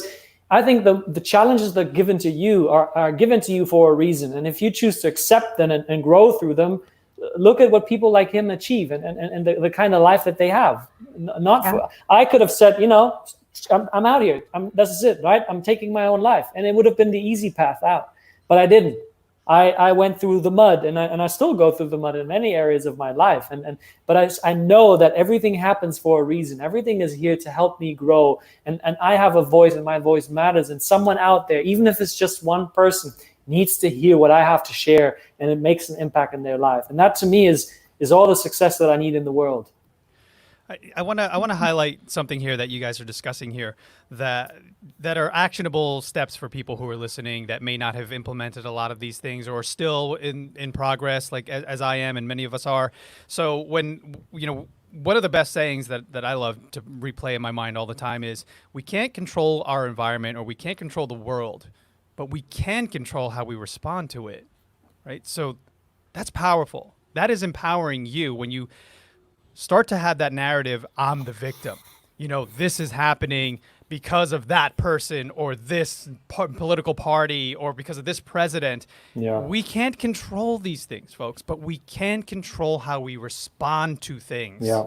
I think the challenges that are given to you are given to you for a reason. And if you choose to accept them and grow through them, look at what people like him achieve and the kind of life that they have. I could have said, I'm out here. This is it, right? I'm taking my own life. And it would have been the easy path out. But I didn't. I went through the mud, and I still go through the mud in many areas of my life. But I know that everything happens for a reason. Everything is here to help me grow. And I have a voice, and my voice matters. And someone out there, even if it's just one person, needs to hear what I have to share, and it makes an impact in their life. And that, to me, is all the success that I need in the world. I want to highlight something here that you guys are discussing here that are actionable steps for people who are listening that may not have implemented a lot of these things or are still in progress, like as I am and many of us are. So one of the best sayings that I love to replay in my mind all the time is, we can't control our environment or we can't control the world, but we can control how we respond to it, right? So that's powerful. That is empowering you when you start to have that narrative, I'm the victim. This is happening because of that person or this political party or because of this president. Yeah. We can't control these things, folks, but we can control how we respond to things. Yeah.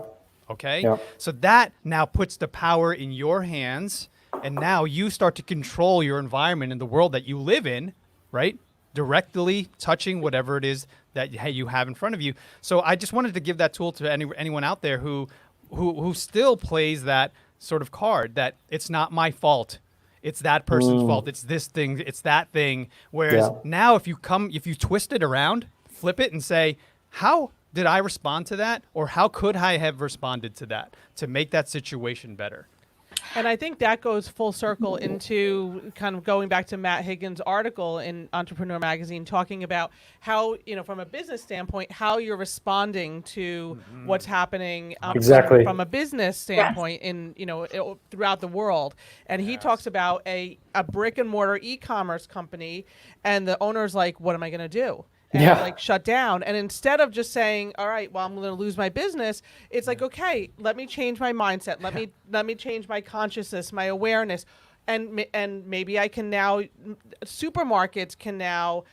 Okay? Yeah. So that now puts the power in your hands, and now you start to control your environment and the world that you live in, right? Directly touching whatever it is that you have in front of you. So I just wanted to give that tool to anyone out there who still plays that sort of card, that it's not my fault, it's that person's fault, it's this thing, it's that thing. Whereas now if you twist it around, flip it and say, how did I respond to that, or how could I have responded to that to make that situation better? And I think that goes full circle into kind of going back to Matt Higgins' article in Entrepreneur Magazine, talking about how, from a business standpoint, how you're responding to what's happening from a business standpoint throughout the world. And he talks about a brick and mortar e-commerce company, and the owner's like, what am I going to do? And shut down. And instead of just saying, all right, well, I'm going to lose my business, it's like, okay, let me change my mindset. Let me change my consciousness, my awareness. And maybe I can now, supermarkets can now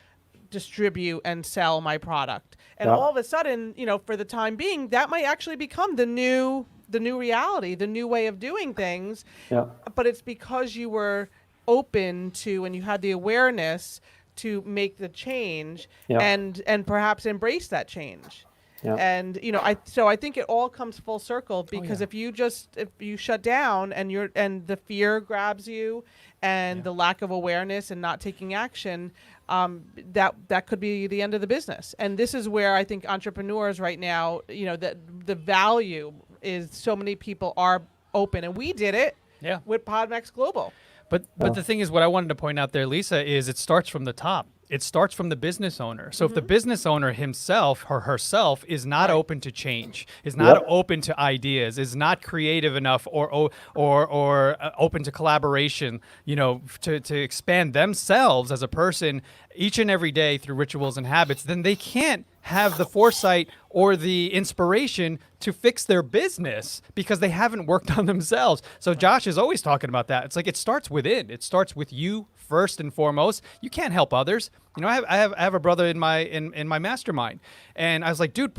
distribute and sell my product. And all of a sudden, for the time being, that might actually become the new reality, the new way of doing things. Yeah. But it's because you were open to, and you had the awareness to make the change and perhaps embrace that change. Yeah. And I think it all comes full circle, because if you shut down and the fear grabs you and the lack of awareness and not taking action, that could be the end of the business. And this is where I think entrepreneurs right now, that the value is so many people are open, and we did it with PodMax Global. But the thing is, what I wanted to point out there, Lisa, is it starts from the top. It starts from the business owner. So if the business owner himself or herself is not open to change, is not open to ideas, is not creative enough or open to collaboration, to expand themselves as a person each and every day through rituals and habits, then they can't have the foresight or the inspiration to fix their business because they haven't worked on themselves. So Josh is always talking about that. It's like, it starts within. It starts with you first and foremost. You can't help others. I have a brother in my mastermind, and I was like, dude,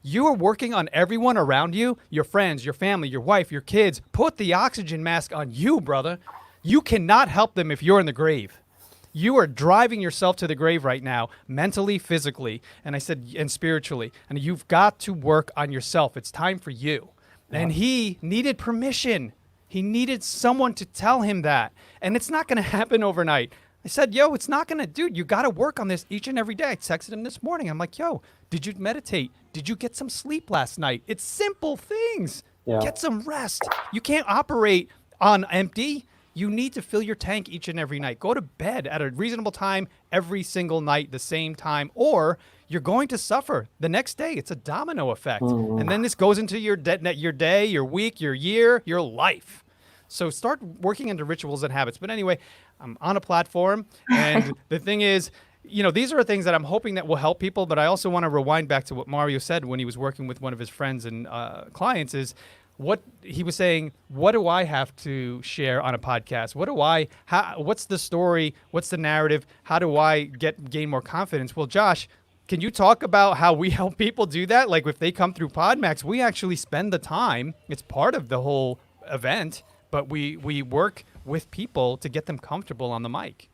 you are working on everyone around you, your friends, your family, your wife, your kids. Put the oxygen mask on you, brother. You cannot help them if you're in the grave. You are driving yourself to the grave right now, mentally, physically, and spiritually. And you've got to work on yourself. It's time for you. And he needed permission. He needed someone to tell him that. And it's not going to happen overnight. I said, yo, it's not going to, dude, you got to work on this each and every day. I texted him this morning. I'm like, yo, did you meditate? Did you get some sleep last night? It's simple things. Yeah. Get some rest. You can't operate on empty. You need to fill your tank each and every night. Go to bed at a reasonable time every single night, the same time, or you're going to suffer the next day. It's a domino effect. And then this goes into your day, your week, your year, your life. So start working into rituals and habits. But anyway, I'm on a platform, and the thing is, these are things that I'm hoping that will help people, but I also want to rewind back to what Mario said when he was working with one of his friends and clients is what he was saying, what do I have to share on a podcast? What's the story? What's the narrative? How do I gain more confidence? Well, Josh, can you talk about how we help people do that? Like if they come through PodMax, we actually spend the time. It's part of the whole event, but we work with people to get them comfortable on the mic.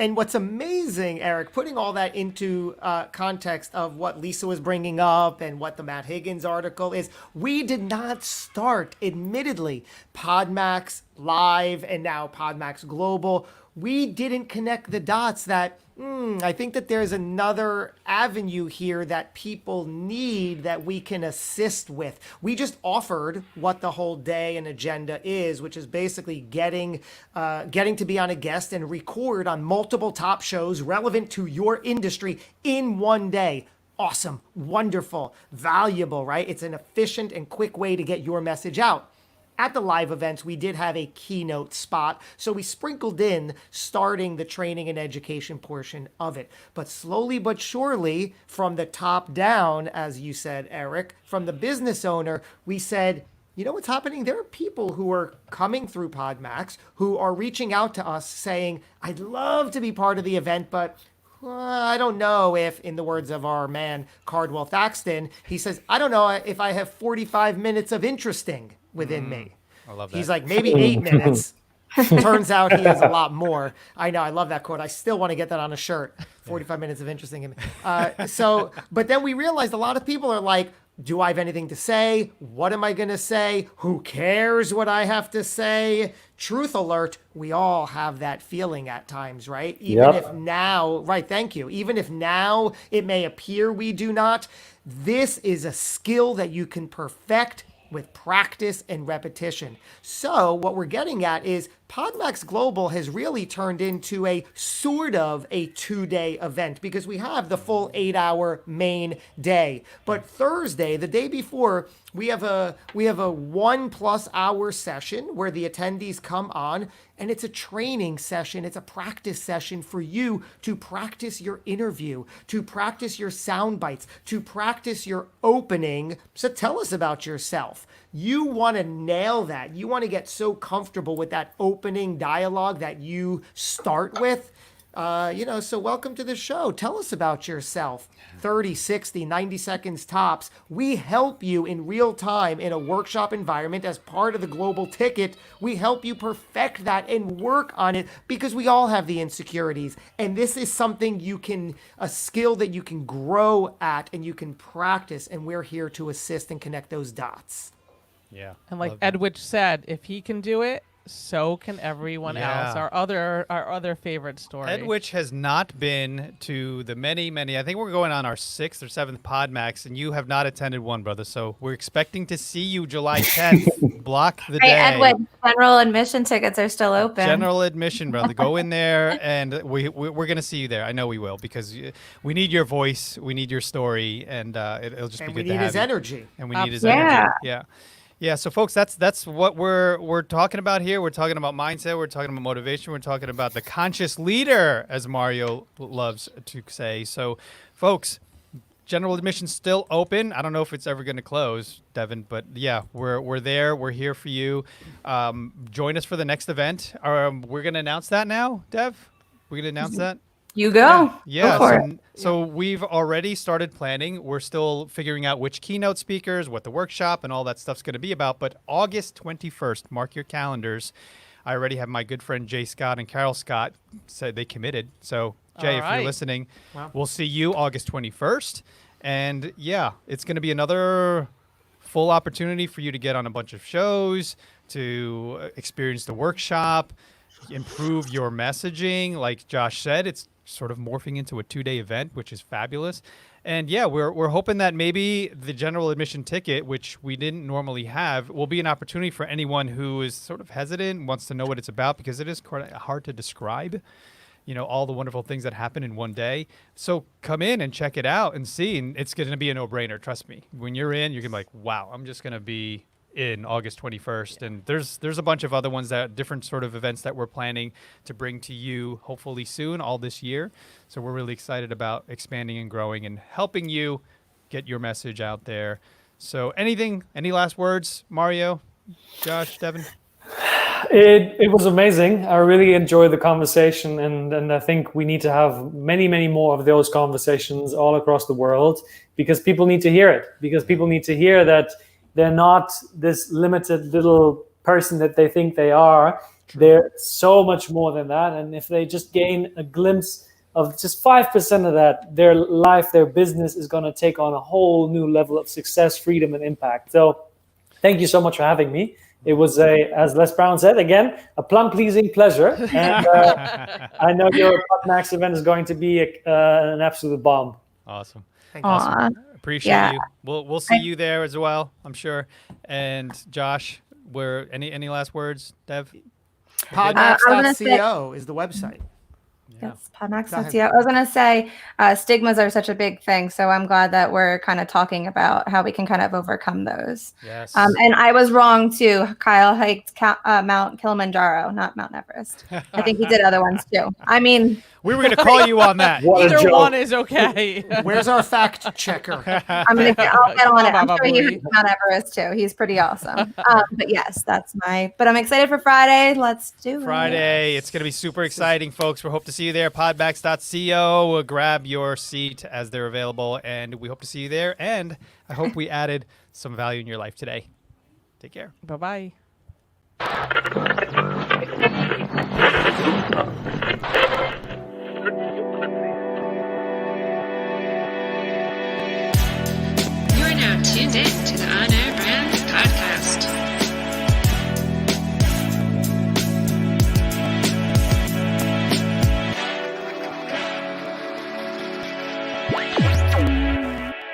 And what's amazing, Eric, putting all that into context of what Lisa was bringing up and what the Matt Higgins article is, we did not start, admittedly, PodMax Live and now PodMax Global. We didn't connect the dots that I think that there's another avenue here that people need that we can assist with. We just offered what the whole day and agenda is, which is basically getting to be on a guest and record on multiple top shows relevant to your industry in one day. Awesome, wonderful, valuable, right? It's an efficient and quick way to get your message out. At the live events, we did have a keynote spot, so we sprinkled in starting the training and education portion of it. But slowly but surely, from the top down, as you said, Eric, from the business owner, we said, you know what's happening? There are people who are coming through PodMax who are reaching out to us saying, I'd love to be part of the event, but I don't know if, in the words of our man, Cardwell Thaxton, he says, I don't know if I have 45 minutes of interesting within me. I love that. He's like, maybe 8 minutes. Turns out he has a lot more. I know, I love that quote. I still want to get that on a shirt. 45 minutes of interesting. But then we realized a lot of people are like, do I have anything to say? What am I going to say? Who cares what I have to say? Truth alert, we all have that feeling at times, right? Even if now, right, thank you. Even if now it may appear we do not, this is a skill that you can perfect with practice and repetition. So what we're getting at is PodMax Global has really turned into a sort of a 2-day event because we have the full 8-hour main day. But Thursday, the day before, we have a 1+ hour session where the attendees come on, and it's a training session. It's a practice session for you to practice your interview, to practice your sound bites, to practice your opening. So tell us about yourself. You want to nail that. You want to get so comfortable with that opening dialogue that you start with. So welcome to the show. Tell us about yourself. 30, 60, 90 seconds tops. We help you in real time in a workshop environment as part of the global ticket. We help you perfect that and work on it because we all have the insecurities. And this is something a skill that you can grow at and you can practice. And we're here to assist and connect those dots. Yeah. And like Edwidge said, if he can do it, so can everyone else. Our other favorite story. Edwidge has not been to the many, I think we're going on our 6th or 7th PodMax, and you have not attended one, brother. So we're expecting to see you July 10th. Block the day. Edwidge, general admission tickets are still open. General admission, brother. Go in there, and we're going to see you there. I know we will, because we need your voice. We need your story, and it'll just be good to have you. And we need his energy. And we need his energy. Yeah. Yeah, so folks, that's what we're talking about here. We're talking about mindset. We're talking about motivation. We're talking about the conscious leader, as Mario loves to say. So, folks, general admission's still open. I don't know if it's ever going to close, Devin, but yeah, we're there. We're here for you. Join us for the next event. We're going to announce that now, Dev? We're going to announce that? You go. Yeah. Go for it. So we've already started planning. We're still figuring out which keynote speakers, what the workshop, and all that stuff's going to be about. But August 21st, mark your calendars. I already have my good friend Jay Scott and Carol Scott said they committed. So Jay, if you're listening, we'll see you August 21st. And yeah, it's going to be another full opportunity for you to get on a bunch of shows, to experience the workshop, improve your messaging. Like Josh said, it's sort of morphing into a 2-day event, which is fabulous. And yeah, we're hoping that maybe the general admission ticket, which we didn't normally have, will be an opportunity for anyone who is sort of hesitant, wants to know what it's about, because it is quite hard to describe, all the wonderful things that happen in one day. So come in and check it out and see, and it's going to be a no-brainer. Trust me. When you're in, you're going to be like, wow, I'm just going to be in August 21st. And there's a bunch of other ones, that different sort of events that we're planning to bring to you hopefully soon, all this year. So we're really excited about expanding and growing and helping you get your message out there. So any last words, Mario, Josh, Devin? It was amazing. I really enjoyed the conversation, and I think we need to have many, many more of those conversations all across the world, because people need to hear it, because people need to hear that they're not this limited little person that they think they are. True. They're so much more than that. And if they just gain a glimpse of just 5% of that, their life, their business is going to take on a whole new level of success, freedom, and impact. So thank you so much for having me. It was, as Les Brown said, again, a plum-pleasing pleasure. And I know your PodMax event is going to be an absolute bomb. Awesome. Awesome. Appreciate you. We'll see you there as well, I'm sure. And Josh, any last words, Dev? Podmax.co is the website. Yes, podmax.co. I was going to say stigmas are such a big thing. So I'm glad that we're kind of talking about how we can kind of overcome those. Yes. And I was wrong too. Kyle hiked Mount Kilimanjaro, not Mount Everest. I think he did other ones too. I mean, we were going to call you on that. Either one is okay. Where's our fact checker? I'll get on it. I'm sure he hiked Mount Everest too. He's pretty awesome. But yes, but I'm excited for Friday. Let's do it. Friday. It's going to be super exciting, folks. We hope to see you there. Podmax.co. Grab your seat as they're available, and we hope to see you there. And I hope we added some value in your life today. Take care. Bye-bye.